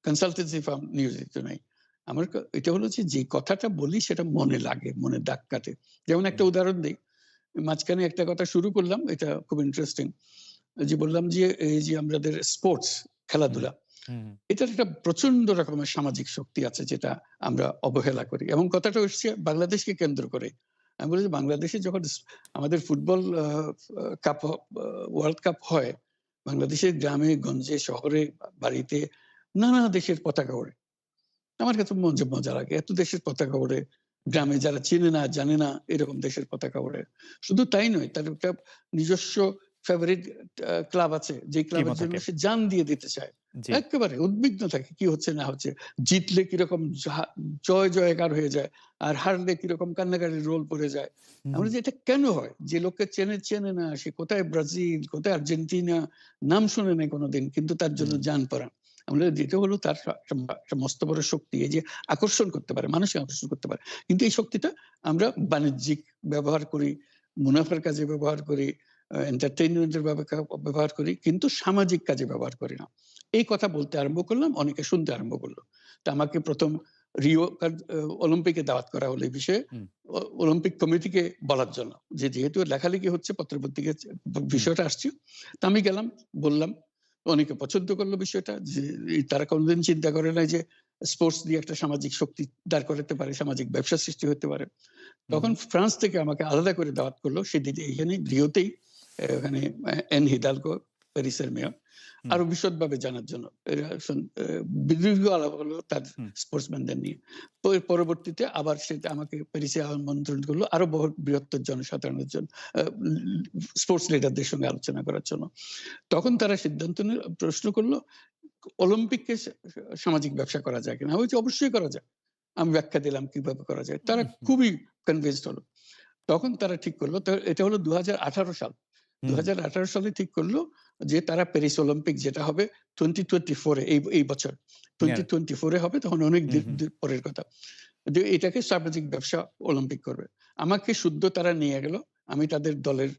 কনসালটেন্সি ফার্ম নিয়োজিত নাই। আমার এটা হলো যে কথাটা বলি সেটা মনে লাগে, মনে দাগ কাটে। যেমন একটা হুম, উদাহরণ দেই। মাঝখানে একটা কথা শুরু করলাম, এটা খুব ইন্টারেস্টিং। যে বললাম যে এই যে আমাদের স্পোর্টস, হুম, খেলাধুলা, হুম, এটার একটা প্রচন্ড রকমের সামাজিক শক্তি আছে যেটা আমরা অবহেলা করি। এবং কথাটা এসছে বাংলাদেশকে কেন্দ্র করে। আমি বলি যে বাংলাদেশে যখন আমাদের ফুটবল আ আ কাপ হ আ ওয়ার্ল্ড কাপ হয়, বাংলাদেশের গ্রামে, গঞ্জে, শহরে, বাড়িতে নানা দেশের পতাকা ওড়ে। আমার কাছে মজা লাগে। এত দেশের পতাকা ওড়ে। গ্রামে যারা চেনে না, জানে না এরকম দেশের পতাকা ওড়ে। শুধু তাই নয়, তার একটা নিজস্ব ফেভারিট ক্লাব আছে। যে টিমও ক্লাবের জন্য থাকে। সে জান দিয়ে দিতে চায়। জি। এক্কেবারে উদ্বিগ্ন থাকে কি হচ্ছে না হচ্ছে। জিতলে কিরকম জয়কার হয়ে যায়। আর হারলে কিরকম কান্নাকাটির রোল পড়ে যায়। হুম, আমরা যে এটা কেন হয়? যে লোককে চেনে না, সে কোথায় ব্রাজিল, কোথায় আর্জেন্টিনা, নাম শুনে নাই কোনদিন। কিন্তু তার জন্য হুম। জান পরাণ। আমরা যেটা হলো তার একটা মস্ত বড় শক্তি, এই যে আকর্ষণ করতে পারে, মানুষকে আকর্ষণ করতে পারে। কিন্তু এই শক্তিটা আমরা বাণিজ্যিক ব্যবহার করি, মুনাফার কাজে ব্যবহার করি, entertainment এর ব্যবহার করি, কিন্তু সামাজিক কাজে ব্যবহার করি না। এই কথা বলতে আরম্ভ করলাম, অনেকে শুনতে আরম্ভ করল। তো আমাকে ১ম রিও অলিম্পিকে দাওয়াত করা হলো এই বিষয়ে। হুম, অলিম্পিক কমিটিকে বলার জন্য। যে যেহেতু লেখালেখি হচ্ছে পত্র-পত্রিকায় হুম, বিষয়টা আসছে। তো আমি গেলাম, বললাম। অনেকে পছন্দ করল বিষয়টা, যে তারা কোনদিন চিন্তা করে নাই যে স্পোর্টস দিয়ে একটা সামাজিক শক্তি দাঁড় করাতে পারে, সামাজিক ব্যবসা সৃষ্টি হতে পারে। হুম, তখন হুম, ফ্রান্স থেকে আমাকে আলাদা করে দাওয়াত করলো। সেদিকে এখানে রিওতেই, ওখানে এন হিদালগো, প্যারিসের মেয়র। হুম, আরো বিশদভাবে জানার জন্য। এরা দীর্ঘ আলাপ হলো তার হুম, স্পোর্টসম্যানদের নিয়ে। পরবর্তীতে আবার সেটা আমাকে প্যারিসে আমন্ত্রণ করলো আরো বৃহত্তর জনসাধারণের জন্য, আ স্পোর্টস লিডারদের সঙ্গে আলোচনা করার জন্য। তখন তারা সিদ্ধান্ত প্রশ্ন করলো, অলিম্পিককে সামাজিক ব্যবসা করা যায় কিনা? আমি বলছি অবশ্যই করা যায়। আমি ব্যাখ্যা দিলাম কিভাবে করা যায়। তারা হুম, খুবই কনভিন্সড হলো। তখন তারা ঠিক করলো, এটা হলো ২০১৮ সাল। হুম, ২০১৮ সালে ঠিক করলো যে তারা প্যারিস অলিম্পিক যেটা হবে 2024 এ, এই বছর হ্যাঁ, 2024 এ হবে, তখন অনেক হুম, হুম, পরের কথা। যে এটাকে সামাজিক ব্যবসা অলিম্পিক করবে। আমাকে শুদ্ধ তারা নিয়ে গেল। আমি তাদের দলের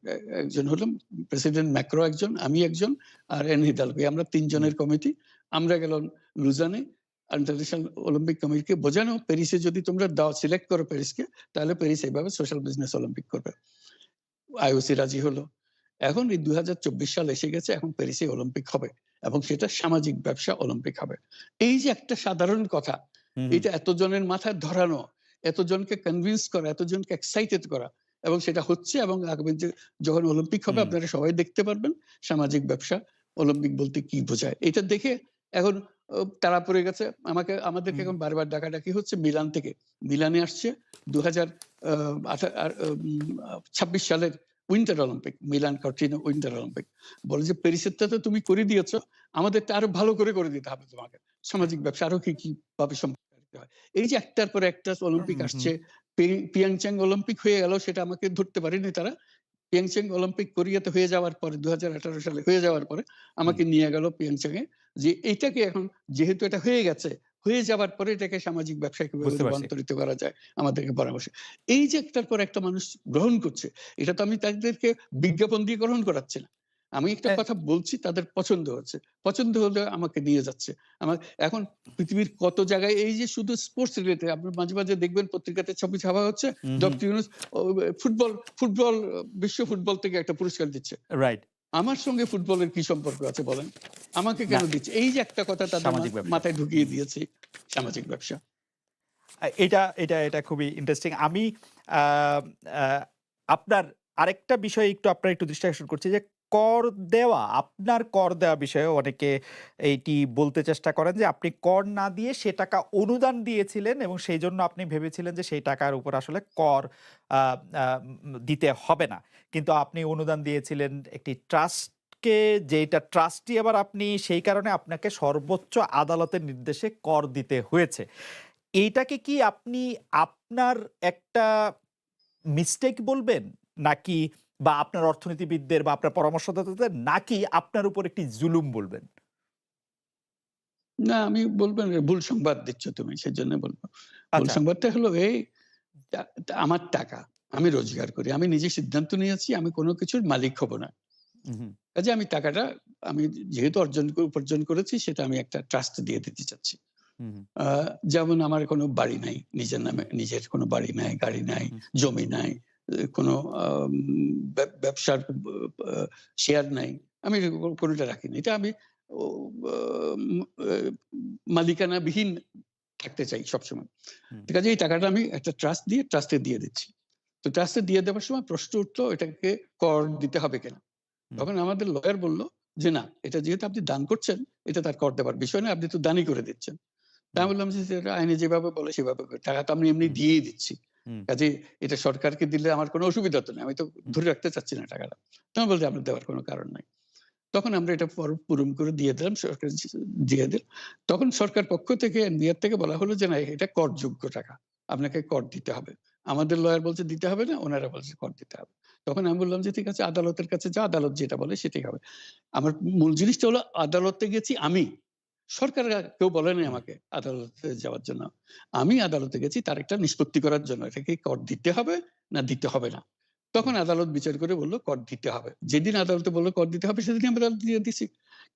একজন হলাম। প্রেসিডেন্ট ম্যাক্রো একজন, আমি একজন, আর এন হিদালগো। আমরা ৩ হুম, জনের কমিটি। আমরা গেলাম লুজানে। ইন্টারন্যাশনাল অলিম্পিক কমিটিকে বোঝানো, প্যারিসে যদি তোমরা সিলেক্ট করো প্যারিসকে, তাহলে প্যারিস এইভাবে সোশ্যাল বিজনেস অলিম্পিক করবে। আইওসি রাজি হলো। এখন এই ২০২৪ সাল এসে গেছে, এখন প্যারিসে অলিম্পিক হবে এবং সেটা সামাজিক ব্যবসা অলিম্পিক হবে। এই যে একটা সাধারণ কথা, হুম, হুম, এটা এতজনের মাথায় ধরানো, এতজনকে কনভিন্স করা, এতজনকে এক্সাইটেড করা, এবং সেটা হচ্ছে, এবং আগামী যে যখন অলিম্পিক হবে হুম, আপনারা সবাই দেখতে পারবেন সামাজিক ব্যবসা অলিম্পিক বলতে কি বোঝায়। এটা দেখে এখন তাড়া পড়ে গেছে। আমাদেরকে হুম, এখন বারবার ডাকাডাকি হচ্ছে মিলান থেকে। মিলানে আসছে ২০০০ আ আঠা আর ২৬ সালের winter Olympic, Milan Cortina winter Olympic. বলে যে প্যারিসেরটা তো তুমি করে দিয়েছ, আমাদেরটা আরো ভালো করে দিতে হবে তোমাকে। সামাজিক ব্যবসা আরো কি ভাবে সম্পাদিত হয়। এই যে একটার পর একটা অলিম্পিক হুম, হুম, আসছে, পিয়ংচাং অলিম্পিক হয়ে গেল, সেটা আমাকে ধরতে পারেনি তারা। পিয়ংচাং অলিম্পিক কোরিয়াতে হয়ে যাওয়ার পরে, ২০১৮ সালে হয়ে যাওয়ার পরে হুম, আমাকে নিয়ে গেল পিয়ংচাং এ, যে এইটাকে এখন, যেহেতু এটা হয়ে গেছে, হয়ে যাওয়ার পরে এটাকে সামাজিক ব্যবসায় কিভাবে বুঝতে পারছি। রূপান্তরিত করা যায় আমাদেরকে পরামর্শ। এই যে একটার পর একটা মানুষ গ্রহণ করছে, এটা তো আমি তাদেরকে বিজ্ঞাপন দিয়ে গ্রহণ করাচ্ছি না। আমি একটা অ্যা কথা বলছি, তাদের পছন্দ হচ্ছে। পছন্দ হলে আমাকে নিয়ে যাচ্ছে। আমার এখন পৃথিবীর কত জায়গায় এই যে শুধু স্পোর্টস রিলেটেড, আপনি মাঝে দেখবেন পত্রিকাতে ছবি ছাপা হচ্ছে, হুম, হুম, ডক্টর ইউনূস ও ফুটবল ফুটবল বিশ্ব ফুটবল থেকে একটা পুরস্কার দিচ্ছে। রাইট। আমার সঙ্গে ফুটবলের কি সম্পর্ক আছে বলেন? আমাকে না, কেন দিচ্ছে? এই যে একটা কথা তাদের সামাজিক ব্যবসা। মাথায় ঢুকিয়ে দিয়েছি, সামাজিক ব্যবসা। এটা খুবই ইন্টারেস্টিং। আমি আ আ আপনার আরেকটা বিষয় আপনার একটু দৃষ্টি আকর্ষণ করছি যে কর দেওয়া, আপনার কর দেওয়া বিষয়ে অনেকে এইটি বলতে চেষ্টা করেন যে আপনি কর না দিয়ে সে টাকা অনুদান দিয়েছিলেন এবং সেইজন্য আপনি ভেবেছিলেন যে সেই টাকার উপর আসলে কর আ আ দিতে হবে না। কিন্তু আপনি অনুদান দিয়েছিলেন একটি ট্রাস্টকে, যেইটা ট্রাস্টি আবার আপনি সেই কারণে আপনাকে সর্বোচ্চ আদালতের নির্দেশে কর দিতে হয়েছে। এইটাকে কি আপনি আপনার একটা মিস্টেক বলবেন? নাকি বা আপনার অর্থনীতিবিদদের বা আপনার পরামর্শদাতাদের, নাকি আপনার উপর একটি জুলুম বলবেন? না, আমি বলব না, ভুল সংবাদ দিচ্ছ তুমি, সেজন্য বলব। ভুল আচ্ছা। সংবাদটা হলো এই, আমার টাকা। আমি রোজগার করি। আমি নিজে সিদ্ধান্ত নিয়েছি আমি কোন কিছুর মালিক হব না। উহু, কাজেই আমি টাকাটা, আমি যেহেতু উপার্জন করেছি, সেটা আমি একটা ট্রাস্ট দিয়ে দিতে চাচ্ছি। হুম, আ যেমন আমার কোনো বাড়ি নাই। নিজের নামে, নিজের কোনো বাড়ি নাই, গাড়ি নাই, হুম, জমি নাই, কোনো ব্যবসার আ শেয়ার নাই। আমি কোনটা রাখিনি। এটা আমি ও আম আ মালিকানাবিহীন থাকতে চাই সবসময়। হুম, তো কাজেই এই টাকাটা আমি একটা ট্রাস্টে দিয়ে দিচ্ছি। তো ট্রাস্টে দিয়ে দেওয়ার সময় প্রশ্ন উঠলো, এটাকে কর দিতে হবে কিনা? হুম, তখন আমাদের লয়ার বলল যে, "না, এটা যেহেতু আপনি দান করছেন, এটা তার কর দেবার বিষয় না। আপনি তো দানই করে দিচ্ছেন।" তা হুম, আমি বললাম যে, "সেটা আইনে যেভাবে বলে সেভাবে করি। টাকা তো আমি এমনি হুম, দিয়েই দিচ্ছি। হুম, কাজেই এটা সরকারকে দিলে আমার কোনো অসুবিধা তো নেই। আমি তো হুম, ধরে রাখতে চাচ্ছি না টাকাটা।" তখন বলছে, "আপনার দেওয়ার কোনো কারণ নাই।" তখন আমরা এটা পূরণ করে দিয়ে দিলাম। সরকার দিয়ে দিল। তখন সরকার পক্ষ থেকে, এনবিআর থেকে বলা হলো যে, "না, এটা করযোগ্য টাকা। আপনাকে কর দিতে হবে।" আমাদের লয়ার বলছে দিতে হবে না, উনারা বলছে কর দিতে হবে। তখন আমি বললাম যে, "ঠিক আছে, আদালতের কাছে যাও, আদালত যেটা বলে সেটাই হবে।" আমার মূল জিনিসটা হলো, আদালতে গেছি আমি। সরকার কেউ বলে নাই হুম, আমাকে আদালতে যাওয়ার জন্য। আমি আদালতে গেছি তার একটা নিষ্পত্তি করার জন্য। এটা কি কর দিতে হবে না দিতে হবে না। তখন হুম, আদালত বিচার করে বলল কর দিতে হবে। যেদিন আদালতে বলল কর দিতে হবে সেদিনই আমি আদালতে দিয়ে দিছি।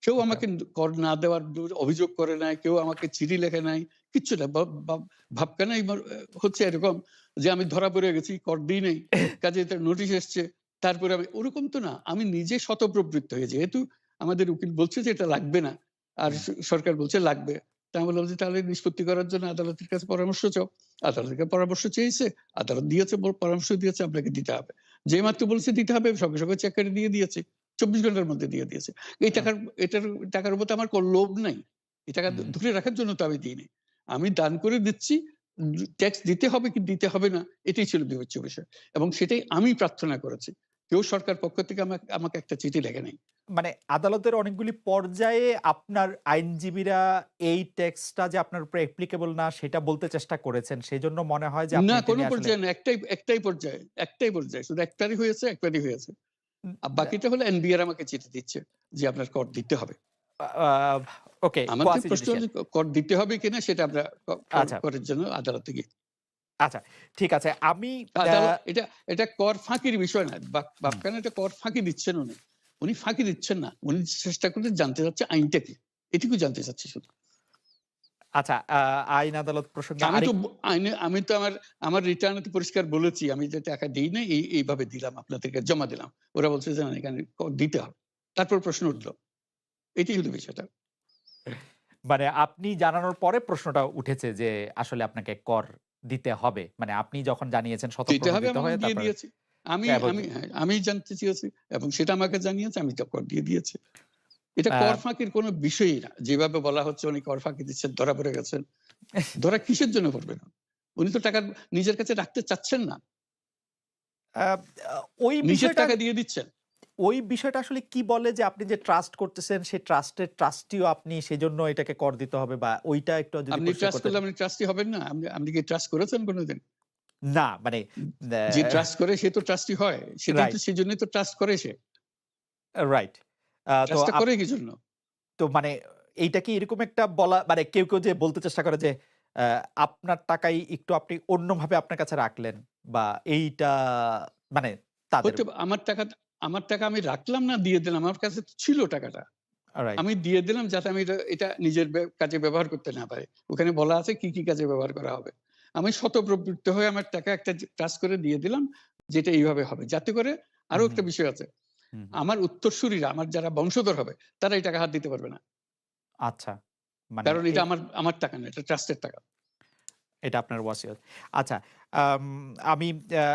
কেউ ওকে। আমাকে কর না দেওয়ার অভিযোগ করে নাই, কেউ আমাকে চিঠি লেখে নাই, কিচ্ছু না। ভাবখানাই হচ্ছে এরকম যে আমি ধরা পড়ে গেছি, কর দিই নাই। কাজেই তার নোটিশ এসছে। তারপরে আমি ওরকম তো না। আমি নিজে স্বতঃপ্রবৃত্ত হয়ে যেহেতু আমাদের উকিল বলছে যে এটা লাগবে না। আর হুম, সরকার বলছে লাগবে। তা আমি বললাম যে তাহলে নিষ্পত্তি করার জন্য আদালতের কাছে পরামর্শ চাও। আদালতের কাছে পরামর্শ চেয়েছে, আদালত দিয়েছে, পরামর্শ দিয়েছে আপনাকে দিতে হবে। যেই মাত্র বলেছে দিতে হবে সঙ্গে, সঙ্গে চেক কেটে দিয়ে দিয়েছে। ২৪ ঘন্টার মধ্যে দিয়ে দিয়েছে। এই হুম, এটার টাকার উপর তো আমার লোভ নাই। এই টাকা হুম। ধরে রাখার জন্য তো আমি দিইনি। আমি দান করে দিচ্ছি। ট্যাক্স দিতে হবে কি দিতে হবে না এটাই ছিল বিবেচ্য বিষয়। এবং সেটাই আমি প্রার্থনা করেছি। কেউ সরকার পক্ষ থেকে আমাকে একটা চিঠি লেখে নাই। মানে আদালতের অনেকগুলি পর্যায়ে আপনার আইনজীবীরা এই টেক্সটটা যে আপনার উপরে অ্যাপ্লিকেবল না সেটা বলতে চেষ্টা করেছেন। সেজন্য মনে হয় যে আপনি না এটা কোন নিয়ে আসলে পর্যায়ে না। একটাই পর্যায়ে। একটাই পর্যায়ে। শুধু একটারই হয়েছে, একবারই হয়েছে। উম আর আ বাকিটা হলো এনবিআর আমাকে চিঠি দিচ্ছে যে আপনার কর দিতে হবে। আ ওকে, আমাদের কোয়াসি প্রশ্ন জুডিশিয়াল। হলো কর দিতে হবে কিনা সেটা আমরা আচ্ছা, করের জন্য আদালতে গিয়ে আচ্ছা। ঠিক আছে। আমি আ এটা কর ফাঁকির বিষয় না। হুম, বাক্কানে এটা কর ফাঁকি দিচ্ছেন উনি। উনি ফাঁকি দিচ্ছেন না। উনি চেষ্টা করছেন জানতে চাচ্ছে আইনটা কি? এটুকু জানতে চাচ্ছি শুধু। আচ্ছা, আইন আদালত প্রসঙ্গে আমি তো আরেক আমি তো আমার রিটার্ন এ তো পরিষ্কার বলেছি আমি যে টাকা দেই নাই এইভাবে দিলাম আপনাদেরকে জমা দিলাম। ওরা বলছে যে না এখানে কর দিতে হবে। তারপর প্রশ্ন উঠল। এটাই হলো বিষয়টা। মানে আপনি জানানোর পরে প্রশ্নটা উঠেছে যে আসলে আপনাকে কর দিতে হবে। মানে আপনি যখন জানিয়েছেন দিতে হবে স্বতঃপ্রণোদিত এবং আমি হয়ে দিয়ে তারপরে দিয়েছি। আমি এবং আমি হ্যাঁ, আমি জানতে চেয়েছি এবং সেটা আমাকে জানিয়েছে আমি তো কর দিয়ে দিয়েছি। এটা আ কর ফাঁকির কোনো বিষয়ই না। যেভাবে বলা হচ্ছে উনি কর ফাঁকি দিচ্ছেন, ধরা পড়ে গেছেন। ধরা কিসের জন্য পড়বেন? উনি তো টাকা নিজের কাছে রাখতে চাচ্ছেন না। আ আ ওই নিজের বিষয়টা টাকা দিয়ে দিচ্ছেন। ওই বিষয়টা আসলে কি বলে যে আপনি যে ট্রাস্ট করতেছেন সেই ট্রাস্টের ট্রাস্টিও আপনি সেজন্য এটাকে কর দিতে হবে বা ওইটা একটু যদি আপনি পরিষ্কার ট্রাস্ট করতেন। করলে আপনি ট্রাস্টি হবেন না? আপনি কি ট্রাস্ট করেছেন কোনদিন? না মানে যে ট্রাস্ট করে সে তো ট্রাস্টি হয়। রাইট, সেজন্যই তো ট্রাস্ট করে সে। রাইট। তো ট্রাস্টটা করে কি জন্য? তো মানে এইটা কি এরকম একটা বলা মানে কেউ যে বলতে চেষ্টা করে যে আ আপনার টাকাই একটু আপনি অন্যভাবে আপনার কাছে রাখলেন বা এইটা মানে তাদের আমার টাকা আমি রাখলাম না দিয়ে দিলাম। আমার কাছে তো ছিল টাকাটা। রাইট। আমি দিয়ে দিলাম যাতে আমি এটা নিজের কাজে ব্যবহার করতে না পারি। ওখানে বলা আছে কি, কি কাজে ব্যবহার করা হবে। আমি স্বতঃপ্রবৃত্ত হয়ে আমার টাকা একটা ট্রাস্ট করে দিয়ে দিলাম যেটা এইভাবে হবে। যাতে করে হুম, আরো হুম, একটা বিষয় আছে। হুম। আমার উত্তরসূরিরা আমার যারা বংশধর হবে তারা এই টাকা হাত দিতে পারবে না। আচ্ছা। মানে কারণ এটা এই আমার টাকা না। এটা ট্রাস্টের টাকা। এটা আপনার ওয়াসিয়ত। আচ্ছা, আম আমি আ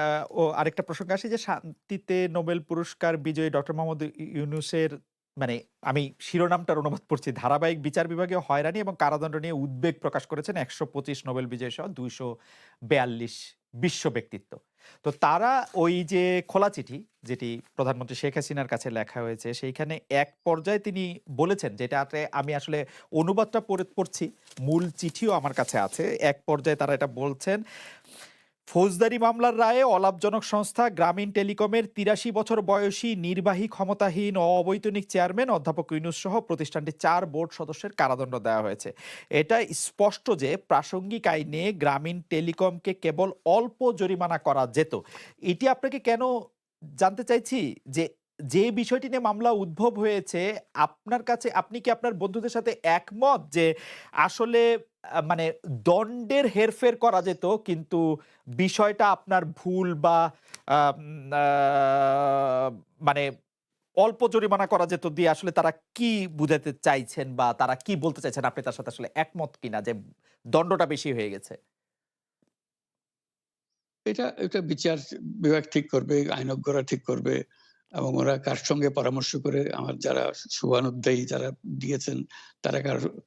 আরেকটা প্রসঙ্গে আসি যে শান্তিতে নোবেল পুরস্কার বিজয়ী ডক্টর মোহাম্মদ ইউনূসের মানে আমি শিরোনামটার অনুবাদ পড়ছি। ধারাবাহিক বিচার বিভাগে হয়রানি এবং কারাদণ্ড নিয়ে উদ্বেগ প্রকাশ করেছেন ১২৫ নোবেল বিজয়ী সহ ২৪২ বিশ্ব ব্যক্তিত্ব। তো তারা ওই যে খোলা চিঠি যেটি প্রধানমন্ত্রী শেখ হাসিনার কাছে লেখা হয়েছে সেইখানে এক পর্যায়ে তিনি বলেছেন যেটাতে আমি আসলে অনুবাদটা পড়ছি। মূল চিঠিও আমার কাছে আছে। এক পর্যায়ে তারা এটা বলছেন, ফৌজদারি মামলার রায়ে অলাভজনক সংস্থা গ্রামীণ টেলিকমের ৮৩ বছর বয়সী নির্বাহী ক্ষমতাহীন ও অবৈতনিক চেয়ারম্যান অধ্যাপক ইউনূস সহ প্রতিষ্ঠানটির ৪ বোর্ড সদস্যের কারাদণ্ড দেওয়া হয়েছে। এটা স্পষ্ট যে প্রাসঙ্গিক আইনে গ্রামীণ টেলিকমকে কেবল অল্প জরিমানা করা যেত। এটি আপনাকে কেন জানতে চাইছি যে, যে বিষয়টি নিয়ে মামলা উদ্ভব হয়েছে, আপনার কাছে আপনি কি আপনার বন্ধুদের সাথে একমত যে আসলে মানে দণ্ডের হেরফের করা যেত কিন্তু বিষয়টা আপনার ভুল বা আম আ মানে অল্প জরিমানা করা যেত দিয়ে আসলে তারা কি বুঝাতে চাইছেন বা তারা কি বলতে চাইছেন আপনি তার সাথে আসলে একমত কিনা যে দণ্ডটা বেশি হয়ে গেছে? এটা বিচার বিভাগ ঠিক করবে, আইনজ্ঞরা ঠিক করবে এবং ওরা কার সঙ্গে পরামর্শ করে আমার যারা শুভানুধ্যায়ী যারা দিয়েছেন তারা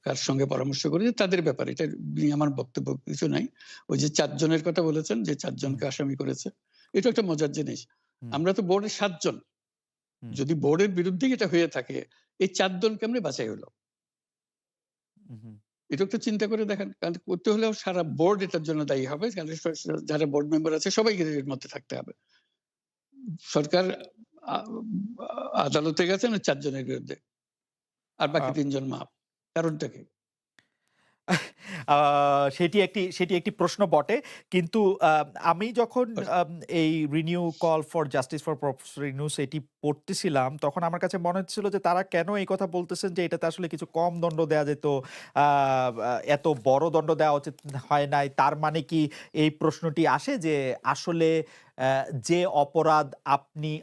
কার সঙ্গে পরামর্শ করে তাদের ব্যাপার। এটা নিয়ে আমার বক্তব্য কিছু নাই। ওই যে ৪ জনের কথা বলেছেন যে ৪ হুম, জনকে আসামি করেছে। এটা একটা মজার জিনিস। হুম, আমরা তো বোর্ডে ৭ জন। হুম, যদি বোর্ডের বিরুদ্ধেই এটা হয়ে থাকে, এই ৪ জন কেমনে বাছাই হলো? হুম, এটা একটু চিন্তা করে দেখেন। কারণ করতে হলেও সারা বোর্ড এটার জন্য দায়ী হবে। কারণ যারা বোর্ড মেম্বার আছে সবাইকে এর মধ্যে থাকতে হবে। সরকার আ আদালতে গেছেন ওই ৪ জনের বিরুদ্ধে। আর আ বাকি ৩ জন মাফ। কারণটা কি? সেটি একটি প্রশ্ন বটে। কিন্তু আ আমি যখন আম এই renew call for justice for professor Yunus এটি পড়তেছিলাম, তখন আমার কাছে মনে হচ্ছিল যে তারা কেন এই কথা বলতেছেন যে এটাতে আসলে কিছু কম দণ্ড দেয়া যেত। আ আ এত বড় দণ্ড দেওয়া উচিত হয় নাই। তার মানে কি এই প্রশ্নটি আসে যে আসলে যে অপরাধ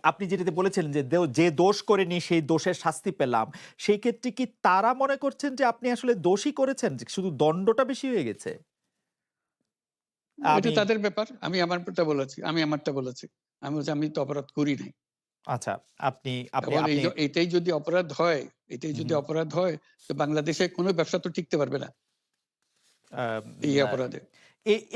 আপনি যেটাতে বলেছিলেন যে যে দোষ করেনি সেই দোষের শাস্তি পেলাম। সেই ক্ষেত্রে কি তারা মনে করছেন যে আপনি আসলে দোষই করেছেন? যে শুধু দণ্ডটা বেশি হয়ে গেছে? এটা আমি তাদের ব্যাপার। আমি আমারটা বলেছি। আমি আমারটা বলেছি। আমি বলছি আমি তো অপরাধ করি নাই। আচ্ছা, আপনি আপনি এবং আপনি এটাই যদি অপরাধ হয়, এটাই হু, যদি হু। অপরাধ হয়, তো বাংলাদেশে কোনো ব্যবসা তো টিকতে পারবে না আম এই আ অপরাধে।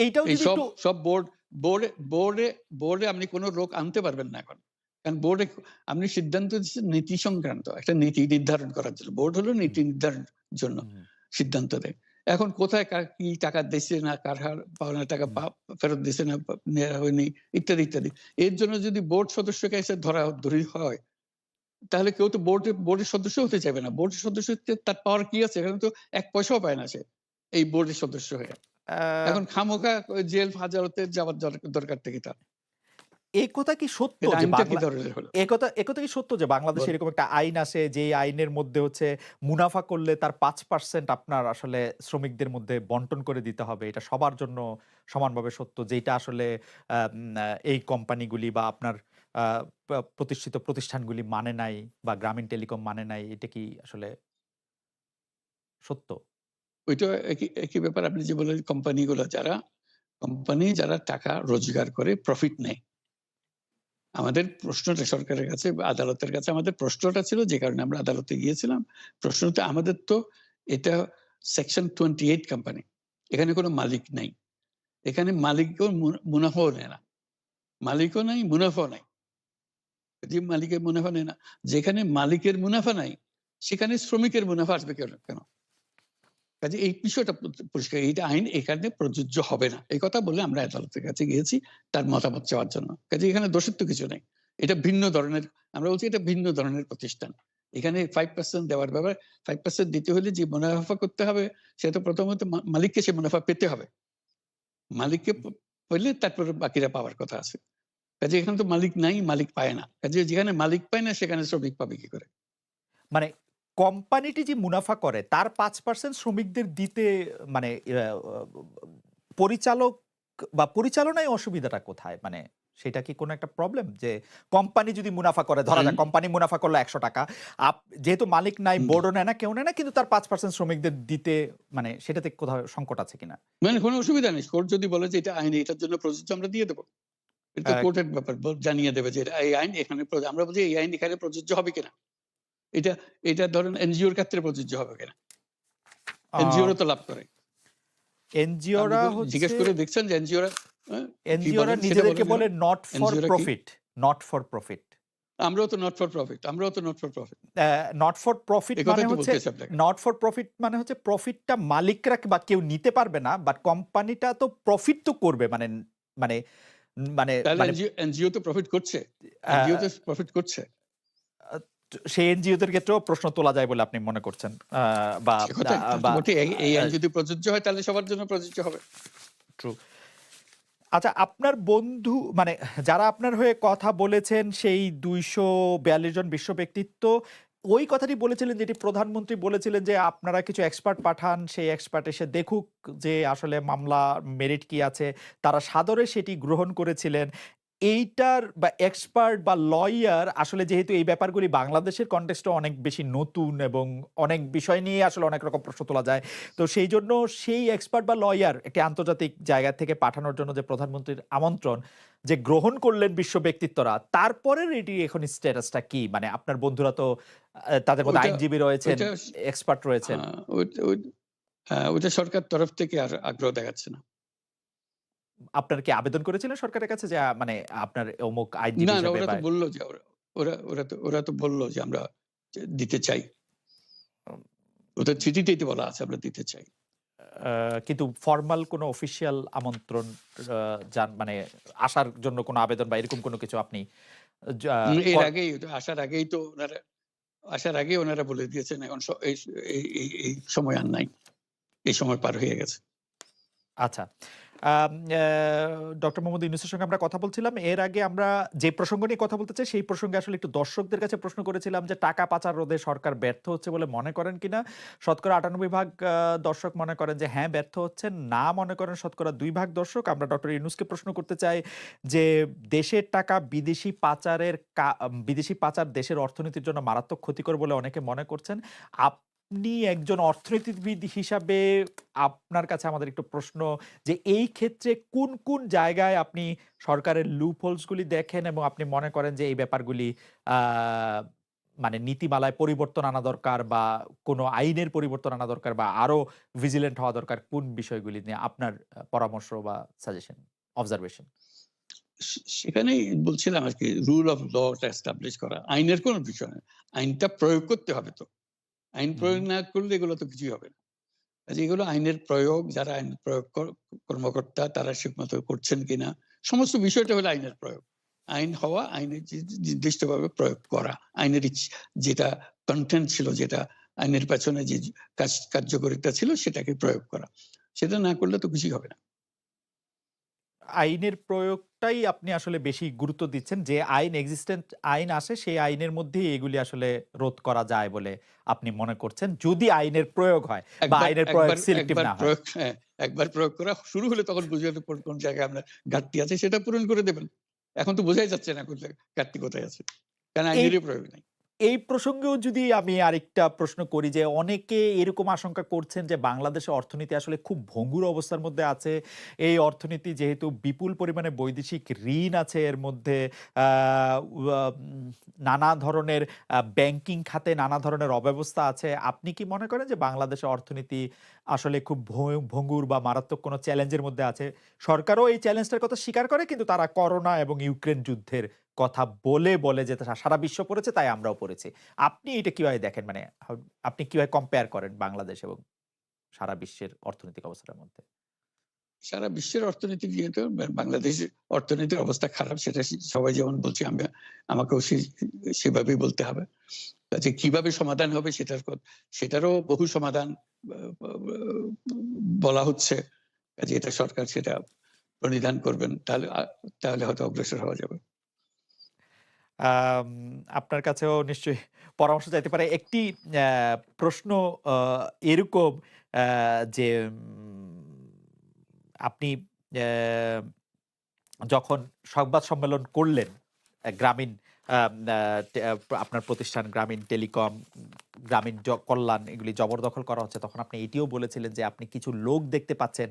এইটাও এই যদি সব একটু সব বোর্ডে বোর্ডে বোর্ডে আপনি কোন লোক আনতে পারবেন না এখন। কারণ বোর্ডে আপনি সিদ্ধান্ত দিচ্ছেন নীতি সংক্রান্ত। একটা নীতি নির্ধারণ করার জন্য। বোর্ড হলো হুম, নীতি নির্ধারণের জন্য হুম, সিদ্ধান্ত দেয়। এখন কোথায় কি টাকা দিছে না কার পাওনা টাকা হুম। ফেরত দিছে না নেয়া হয়নি ইত্যাদি, ইত্যাদি। এর জন্য যদি বোর্ড সদস্যকে এসে ধরি হয়, তাহলে কেউ তো বোর্ডের সদস্য হতে চাইবে না। বোর্ডের সদস্য হতে তার পাওয়ার কি আছে? এখানে তো ১ পয়সাও পায় না সে। এই বোর্ডের সদস্য হয়ে। আ এখন খামোখা ওই জেল হাজতে যাওয়ার দরকার থেকে তার। এই কথা কি সত্য এটা যে আইনটা কি ধরনের হলো? একথা কি সত্য যে বাংলাদেশে বল এরকম একটা আইন আছে যেই আইনের মধ্যে হচ্ছে মুনাফা করলে তার ৫% আপনার আসলে শ্রমিকদের মধ্যে বন্টন করে দিতে হবে। এটা সবার জন্য সমানভাবে সত্য। যেইটা আসলে আম আ এই কোম্পানিগুলি বা আপনার আ প্রতিষ্ঠিত প্রতিষ্ঠানগুলি মানে নাই বা গ্রামীণ টেলিকম মানে নাই। এটা কি আসলে সত্য? ওইটা একই ব্যাপার আপনি যে বললেন কোম্পানি যারা টাকা রোজগার করে প্রফিট নেয়। আমাদের প্রশ্নটা সরকারের কাছে বা আদালতের কাছে আমাদের প্রশ্নটা ছিল যে কারণে আমরা আদালতে গিয়েছিলাম। প্রশ্নটা আমাদের তো এটা সেকশন 28 কোম্পানি। এখানে কোনো মালিক নাই। এখানে মালিকও মুনাফাও নেয় না। মালিকও নাই, মুনাফাও নাই। যে মালিকের মুনাফা নেয় না। যেখানে মালিকের মুনাফা নাই, সেখানে শ্রমিকের মুনাফা আসবে কেন? কাজে এই বিষয়টা পরিষ্কার। এইটা আইন এখানে প্রযোজ্য হবে না। এই কথা বলে আমরা আদালতের কাছে গিয়েছি তার মতামত চাওয়ার জন্য। কাজে এখানে দোষের তো কিছু নেই। এটা ভিন্ন ধরনের আমরা বলছি এটা ভিন্ন ধরনের প্রতিষ্ঠান। এখানে 5% দেওয়ার ব্যাপার 5% দিতে হলে যে মুনাফা করতে হবে সে তো প্রথমত মালিককে সে মুনাফা পেতে হবে। মালিককে পেলে তারপরে বাকিরা পাওয়ার কথা আছে। কাজে এখানে তো মালিক নাই, মালিক পায় না। কাজে যেখানে মালিক পায় না সেখানে শ্রমিক পাবে কি করে? মানে কোম্পানিটি যে মুনাফা করে তার ৫% শ্রমিকদের দিতে মানে পরিচালক বা পরিচালনায় অসুবিধাটা কোথায়? মানে সেটা কি কোনো একটা প্রবলেম? যে কোম্পানি যদি মুনাফা করে, ধরা আইন যাক কোম্পানি মুনাফা করলো ৳১০০ যেহেতু মালিক নাই, হুম। বোর্ডও নেয় না, কেউ নেয় না কিন্তু তার ৫% শ্রমিকদের দিতে মানে সেটাতে কোথাও সংকট আছে কিনা? মানে কোনো অসুবিধা নেই। কোর্ট যদি বলে যে এটা আইন এটার জন্য প্রযোজ্য আমরা দিয়ে দেব। এটা তো অ্যা কোর্টের ব্যাপার জানিয়ে দেবে যে এই আইন এখানে আমরা বলছি এই আইন এখানে প্রযোজ্য হবে কিনা। এটা এটা ধরেন এনজিওর ক্ষেত্রে প্রযোজ্য হবে কিনা। আ এনজিওরা তো লাভ করে। আপনি এনজিওরা জিজ্ঞেস হচ্ছে করে দেখছেন যে এনজিওরা কি এনজিওরা বলেন সেটা নিজেদেরকে বলেন বলে এবার। নট ফর এনজিওরা কি? Profit, not for profit. আমরাও তো নট ফর প্রফিট। আমরাও তো not for profit. Not for profit এই মানে কথাই তো হচ্ছে বলতেছি আপনাকে। প্রফিটটা মালিকরা বা কেউ নিতে পারবে না। বাট কোম্পানিটা তো প্রফিট তো করবে। মানে মানে মানে তাহলে মানে এনজিও তো প্রফিট করছে। আ এনজিও তো প্রফিট করছে। আ সেই এনজিওদের ক্ষেত্রেও প্রশ্ন তোলা যায় বলে আপনি মনে করছেন। বা সে কথা তা তো বা বটেই। এই আ আইন যদি প্রযোজ্য হয় তাহলে সবার জন্য প্রযোজ্য হবে। ট্রু। আচ্ছা, আপনার বন্ধু মানে যারা আপনার হয়ে কথা বলেছেন সেই ২৪২ জন বিশ্ব ব্যক্তিত্ব ওই কথাটি বলেছিলেন, যেটি প্রধানমন্ত্রী বলেছিলেন যে আপনারা কিছু এক্সপার্ট পাঠান, সেই এক্সপার্ট এসে দেখুক যে আসলে মামলা মেরিট কি আছে। তারা সাদরে সেটি গ্রহণ করেছিলেন। এইটার বা এক্সপার্ট বা লয়ার আসলে যেহেতু এই ব্যাপারগুলি বাংলাদেশের কনটেক্সট এ অনেক বেশি নতুন এবং অনেক বিষয় নিয়ে আসলে অনেক রকম প্রশ্ন তোলা যায়। তো সেইজন্য সেই এক্সপার্ট বা লয়ার একটি আন্তর্জাতিক জায়গা থেকে পাঠানোর জন্য যে প্রধানমন্ত্রীর আমন্ত্রণ যে গ্রহণ করলেন বিশ্ব ব্যক্তিত্বরা, তারপরের এটি এখন স্ট্যাটাসটা কি? মানে আপনার বন্ধুরা তো তাদের মধ্যে ওইটা আইনজীবী রয়েছেন, ওইটা এক্সপার্ট রয়েছেন। হ্যাঁ, ওইটা সরকার তরফ থেকে আর আগ্রহ দেখাচ্ছে না। আপনারা কি আবেদন করেছিলেন সরকারের কাছে যে মানে আপনার অমুক আইনজীবী না, হিসেবে ওরা বা তো বলল যে ওরা তো বলল যে আমরা দিতে চাই। ওদের চিঠিতেই তো বলা আছে আমরা দিতে চাই। কিন্তু ফরমাল কোনো অফিসিয়াল আমন্ত্রণ আ মানে আসার জন্য কোনো আবেদন বা এরকম কোনো কিছু আপনি যা এর কর আগেই তো আসার আগেই ওনারা বলে দিয়েছেন এখন এই সময় আর নাই। এই সময় পার হয়ে গেছে। আচ্ছা। ডক্টর মোহাম্মদ ইউনূসের সঙ্গে আমরা কথা বলছিলাম। এর আগে আমরা যে প্রসঙ্গ নিয়ে কথা বলতে চাই, সেই প্রসঙ্গে আসলে একটু দর্শকদের কাছে প্রশ্ন করেছিলাম যে, টাকা পাচার রোধে সরকার ব্যর্থ হচ্ছে বলে মনে করেন কিনা? শতকরা ৯৮ ভাগ দর্শক মনে করেন যে হ্যাঁ, ব্যর্থ হচ্ছেন। না মনে করেন শতকরা ২ ভাগ দর্শক। আমরা ডক্টর ইউনূসকে প্রশ্ন করতে চাই যে, দেশের টাকা বিদেশি পাচার দেশের অর্থনীতির জন্য মারাত্মক ক্ষতিকর বলে অনেকে মনে করছেন। আপনি একজন অর্থনীতিবিদ হিসাবে আপনার কাছে আমাদের একটু প্রশ্ন যে এই ক্ষেত্রে কোন, কোন জায়গায় আপনি সরকারের লুপ হোলস গুলি দেখেন এবং আপনি মনে করেন যে এই ব্যাপারগুলি আ মানে নীতিমালায় পরিবর্তন আনা দরকার বা কোনো আইনের পরিবর্তন আনা দরকার বা আরো ভিজিল্যান্ট হওয়া দরকার কোন বিষয়গুলি নিয়ে আপনার পরামর্শ বা সাজেশন, অবজারভেশন? সেখানেই বলছিলাম আরকি, রুল অফ ল টা এস্টাবলিশ করা। আইনের কোন বিষয় না। আইনটা প্রয়োগ করতে হবে তো। আইন হুম, প্রয়োগ না করলে এগুলো তো কিছুই হবে না। কাজেই এগুলো আইনের প্রয়োগ, যারা আইন প্রয়োগ কর্মকর্তা তারা ঠিকমতো করছেন কিনা, সমস্ত বিষয়টা হলো আইনের প্রয়োগ। আইন হওয়া, আইনের নির্দিষ্টভাবে প্রয়োগ করা। আইনের যেটা কনটেন্ট ছিল, যেটা আইনের পেছনে যে কার্যকারিতা ছিল সেটাকে প্রয়োগ করা। সেটা না করলে তো কিছুই হবে না। আইনের প্রয়োগটাই আপনি আসলে বেশি গুরুত্ব দিচ্ছেন। যে আইন আসে সেই আইনের মধ্যেই এগুলি আসলে রোধ করা যায় বলে আপনি মনে করছেন। যদি আইনের প্রয়োগ হয় বা একবার আইনের প্রয়োগ একবার সিলেক্টিভ একবার না হয়। প্রয়োগ হ্যাঁ, একবার প্রয়োগ করা শুরু হলে তখন বুঝে যাবে কোন জায়গায় আপনার ঘাটতি আছে, সেটা পূরণ করে দেবেন। এখন তো বোঝাই যাচ্ছে না কোন জায়গায় ঘাটতি কোথায় আছে। কারণ এই আইনেরই প্রয়োগ নাই। এই প্রসঙ্গেও যদি আমি আরেকটা প্রশ্ন করি যে অনেকে এরকম আশঙ্কা করছেন যে বাংলাদেশের অর্থনীতি আসলে খুব ভঙ্গুর অবস্থার মধ্যে আছে। এই অর্থনীতি যেহেতু বিপুল পরিমাণে বৈদেশিক ঋণ আছে এর মধ্যে আ উয়া নানা ধরনের ব্যাংকিং খাতে নানা ধরনের অব্যবস্থা আছে। আপনি কি মনে করেন যে বাংলাদেশের অর্থনীতি আসলে খুব ভঙ্গুর বা মারাত্মক কোনো চ্যালেঞ্জের মধ্যে আছে? সরকারও এই চ্যালেঞ্জটার কথা স্বীকার করে কিন্তু তারা করোনা এবং ইউক্রেন যুদ্ধের কথা বলে যে সারা বিশ্ব পড়েছে তাই আমরাও পড়েছি। আপনি এটা কিভাবে দেখেন? মানে আপনি কিভাবে কম্পেয়ার করেন বাংলাদেশ এবং সারা বিশ্বের অর্থনৈতিক অবস্থাটার মধ্যে? সারা বিশ্বের অর্থনীতি যেহেতু বাংলাদেশের অর্থনীতির অবস্থা খারাপ, সেটা সবাই যেমন বলছি, আমাকেও সেভাবেই বলতে হবে। কাজে কিভাবে সমাধান হবে সেটারও বহু সমাধান আ আ বলা হচ্ছে। কাজে এটা সরকার সেটা প্রণিধান করবেন। তাহলে হয়তো অগ্রসর হওয়া যাবে। আম আপনার কাছেও নিশ্চয়ই পরামর্শ চাইতে পারে। একটি অ্যা প্রশ্ন আ এরকম যে আপনি অ্যা যখন সংবাদ সম্মেলন করলেন গ্রামীণ আম আ টে আ আপনার প্রতিষ্ঠান গ্রামীণ টেলিকম, গ্রামীণ কল্যাণ এগুলি জবরদখল করা হচ্ছে। তখন আপনি এটিও বলেছিলেন যে আপনি কিছু লোক দেখতে পাচ্ছেন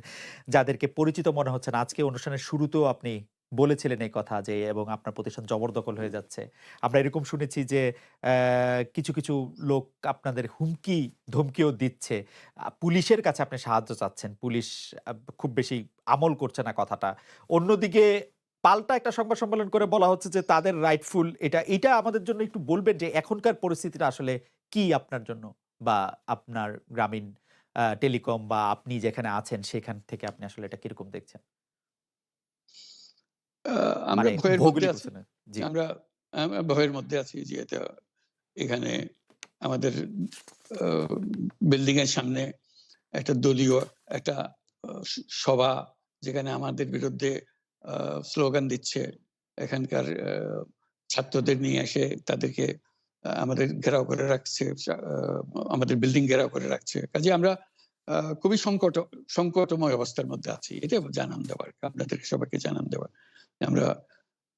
যাদেরকে পরিচিত মনে হচ্ছে না। আজকে অনুষ্ঠানের শুরুতেও আপনি বলেছিলেন এই কথা যে এবং আপনার প্রতিষ্ঠান জবরদখল হয়ে যাচ্ছে। আমরা এরকম শুনেছি যে কিছু, কিছু লোক আপনাদের ধমকিও দিচ্ছে। পুলিশের কাছে আপনি সাহায্য চাচ্ছেন। পুলিশ আ খুব বেশি আমল করছে না কথাটা। অন্যদিকে পাল্টা একটা সংবাদ সম্মেলন করে বলা হচ্ছে যে তাদের রাইটফুল এটা আমাদের জন্য একটু বলবেন যে এখনকার পরিস্থিতিটা আসলে কি আপনার জন্য? বা আপনার গ্রামীণ টেলিকম বা আপনি যেখানে আছেন সেখান থেকে আপনি আসলে এটা কিরকম দেখছেন? আ আমরা মানে ভয়ের মধ্যে ভৌগোলিক আছি। অবস্থানে। জি। আমরা আমরা ভয়ের মধ্যে আছি যে এখানে আমাদের আ বিল্ডিং এর সামনে একটা দলীয় একটা সভা, যেখানে আমাদের বিরুদ্ধে আ স্লোগান দিচ্ছে। এখানকার ছাত্রদের নিয়ে এসে তাদেরকে আমাদের ঘেরাও করে রাখছে। আমাদের বিল্ডিং ঘেরাও করে রাখছে। কাজেই আমরা খুবই সংকটময় অবস্থার মধ্যে আছি। এটা জানান দেওয়ার, আপনাদের সবাইকে জানান দেওয়া। আমরা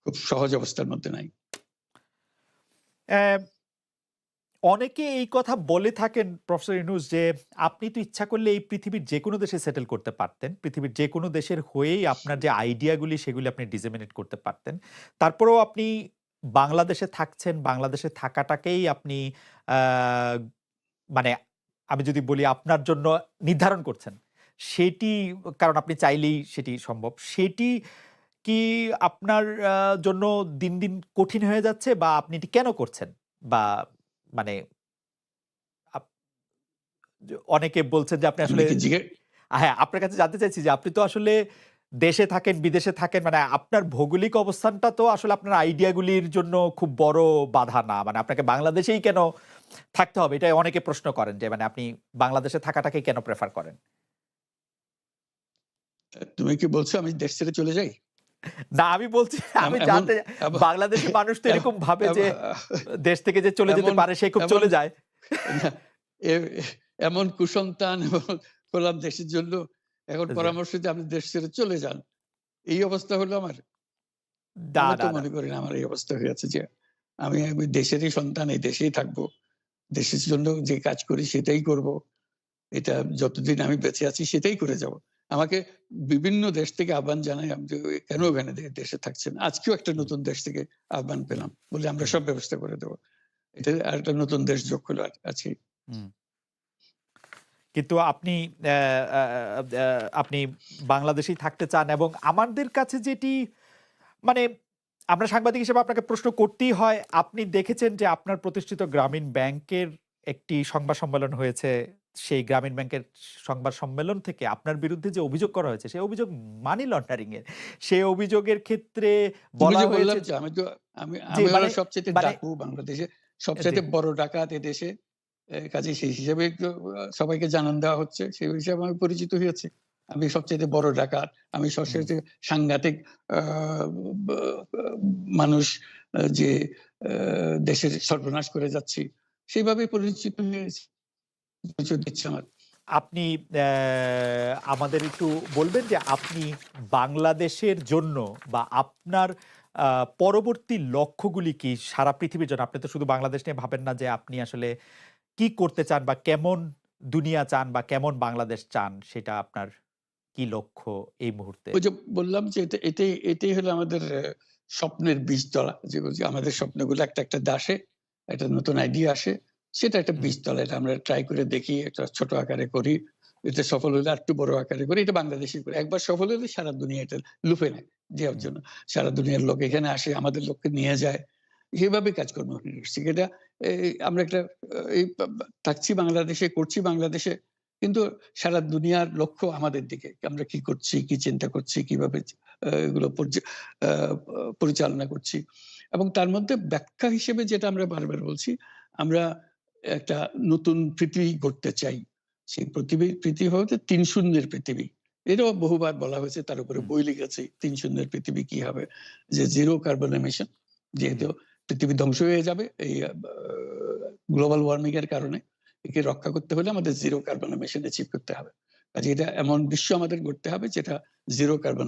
খুব সহজ অবস্থার মধ্যে নাই। অ্যা অনেকে এই কথা বলে থাকেন প্রফেসর ইউনূস যে আপনি তো ইচ্ছা করলে এই পৃথিবীর যেকোনো দেশে সেটেল করতে পারতেন। পৃথিবীর যেকোনো দেশের হয়েই আপনার যে আইডিয়া গুলি সেগুলি আপনি ডিসেমিনেট করতে পারতেন। তারপরেও আপনি বাংলাদেশে থাকছেন, বাংলাদেশে থাকাটাকেই আপনি আ মানে আমি যদি বলি আপনার জন্য নির্ধারণ করছেন। সেটি কারণ আপনি চাইলেই সেটি সম্ভব। সেটি কি আপনার জন্য দিন, দিন কঠিন হয়ে যাচ্ছে বা আপনি এটি কেন করছেন? বা মানে আপ অনেকে বলছেন যে আপনি আপনি আসলে কি হ্যাঁ, আপনার কাছে জানতে চাইছি যে আপনি তো আসলে দেশে থাকেন, বিদেশে থাকেন মানে আপনার ভৌগোলিক অবস্থানটা তো আসলে আপনার আইডিয়া গুলির জন্য খুব বড় বাধা না। মানে আপনাকে বাংলাদেশেই কেন থাকতে হবে? এটাই অনেকে প্রশ্ন করেন যে মানে আপনি বাংলাদেশে থাকাটাকেই কেন প্রেফার করেন? তুমি কি বলছো আমি দেশ ছেড়ে চলে যাই? না আমি বলছি আমি এমন জানতে এমন বাংলাদেশের মানুষ তো এরকম ভাবে এম যে দেশ থেকে যে চলে যেতে এমন পারে সে খুব এমন চলে যায়। না, এ এমন কুসন্তান হলাম দেশের জন্য এখন জি। পরামর্শ দিয়ে আপনি দেশ ছেড়ে চলে যান। এই অবস্থা হলো আমার? না, আমি তো না, না। মনে করি না আমার এই অবস্থা হয়েছে যে আমি দেশেরই সন্তান, এই দেশেই থাকবো। দেশের জন্য যে কাজ করি সেটাই করব। এটা যতদিন আমি বেঁচে আছি সেটাই করে যাব। আমাকে বিভিন্ন দেশ থেকে আহ্বান জানায় আমি যে কেন হুম, ওখানে দেশে থাকছেন? আজকেও একটা হুম, নতুন দেশ থেকে আহ্বান হুম, পেলাম। বললে আমরা হুম, সব ব্যবস্থা করে দেব। এটা আরেকটা নতুন দেশ যোগ হলো আছি। হুম। কিন্তু আপনি অ্যা অ্যা অ্যা আপনি বাংলাদেশেই থাকতে চান এবং আমাদের কাছে যেটি মানে আমরা সাংবাদিক হিসেবে আপনাকে প্রশ্ন করতেই হয়। আপনি দেখেছেন যে আপনার প্রতিষ্ঠিত গ্রামীণ ব্যাংকের একটি সংবাদ সম্মেলন হয়েছে। সেই গ্রামীণ ব্যাংকের সংবাদ সম্মেলন থেকে আপনার বিরুদ্ধে যে অভিযোগ করা হয়েছে, সেই অভিযোগ মানি লন্ডারিং এর। সেই অভিযোগের ক্ষেত্রে ওই বলা যে হয়েছে বললাম যে যে আমি তো আমি জি আমি হলো মানে সবচাইতে মানে ডাকু বাংলাদেশে। জি। সবচাইতে বড় ডাকাত এদেশে। কাজেই সেই হিসেবে একটু সবাইকে জানান দেওয়া হচ্ছে। সেই হিসাবে আমি পরিচিত হয়েছি। আমি সবচাইতে বড় ডাকাত। আমি হুম। সবচাইতে সাংঘাতিক আ ব আ মানুষ যে দেশের সর্বনাশ করে যাচ্ছি। সেইভাবেই পরিচিত হয়েছি। পরিচয় দিচ্ছে আমার। আপনি আমাদের একটু বলবেন যে আপনি বাংলাদেশের জন্য বা আপনার আ পরবর্তী লক্ষ্যগুলি কি সারা পৃথিবীর জন্য? আপনি তো শুধু বাংলাদেশ নিয়ে ভাবেন না যে আপনি আসলে কি করতে চান বা কেমন দুনিয়া চান বা কেমন বাংলাদেশ চান সেটা আপনার কি লক্ষ্য এই মুহূর্তে? ওই যে বললাম যে এটাই হলো আমাদের স্বপ্নের বীজতলা। যেগুলো যে আমাদের স্বপ্নগুলো একটা আসে, একটা নতুন আইডিয়া আসে। সেটা একটা হুম, বীজতলা। এটা আমরা ট্রাই করে দেখি, একটা ছোট আকারে করি। এটা সফল হলে আরেকটু বড় আকারে করি। এটা বাংলাদেশেই করি। একবার সফল হলে সারা দুনিয়া এটা লুফে নেয় দেওয়ার হুম, জন্য। সারা দুনিয়ার লোক এখানে আসে, আমাদের লোককে নিয়ে যায়। এভাবে কাজকর্ম করছি। এটা আমরা একটা এই থাকছি বাংলাদেশে, করছি বাংলাদেশে। কিন্তু সারা দুনিয়ার লক্ষ্য আমাদের দিকে। আমরা কি করছি, কি চিন্তা করছি, কিভাবে এগুলো আ পরিচালনা করছি। এবং তার মধ্যে ব্যাখ্যা হিসেবে যেটা আমরা বারবার বলছি, আমরা একটা নতুন পৃথিবী গড়তে চাই। সেই পৃথিবী হচ্ছে ৩ শূন্যের পৃথিবী। এটাও বহুবার বলা হয়েছে, তার উপরে হুম, বই লিখেছি। ৩ শূন্যের পৃথিবী কি হবে? যে জিরো কার্বন এমিশন হুম। যেহেতু পৃথিবী ধ্বংস হয়ে যাবে এই গ্লোবাল ওয়ার্মিং এর কারণে। একে রক্ষা করতে হলে আমাদের জিরো কার্বন এমিশন অ্যাচিভ করতে হবে। কাজেই এটা এমন বিশ্ব আমাদের গড়তে হবে যেটা জিরো কার্বন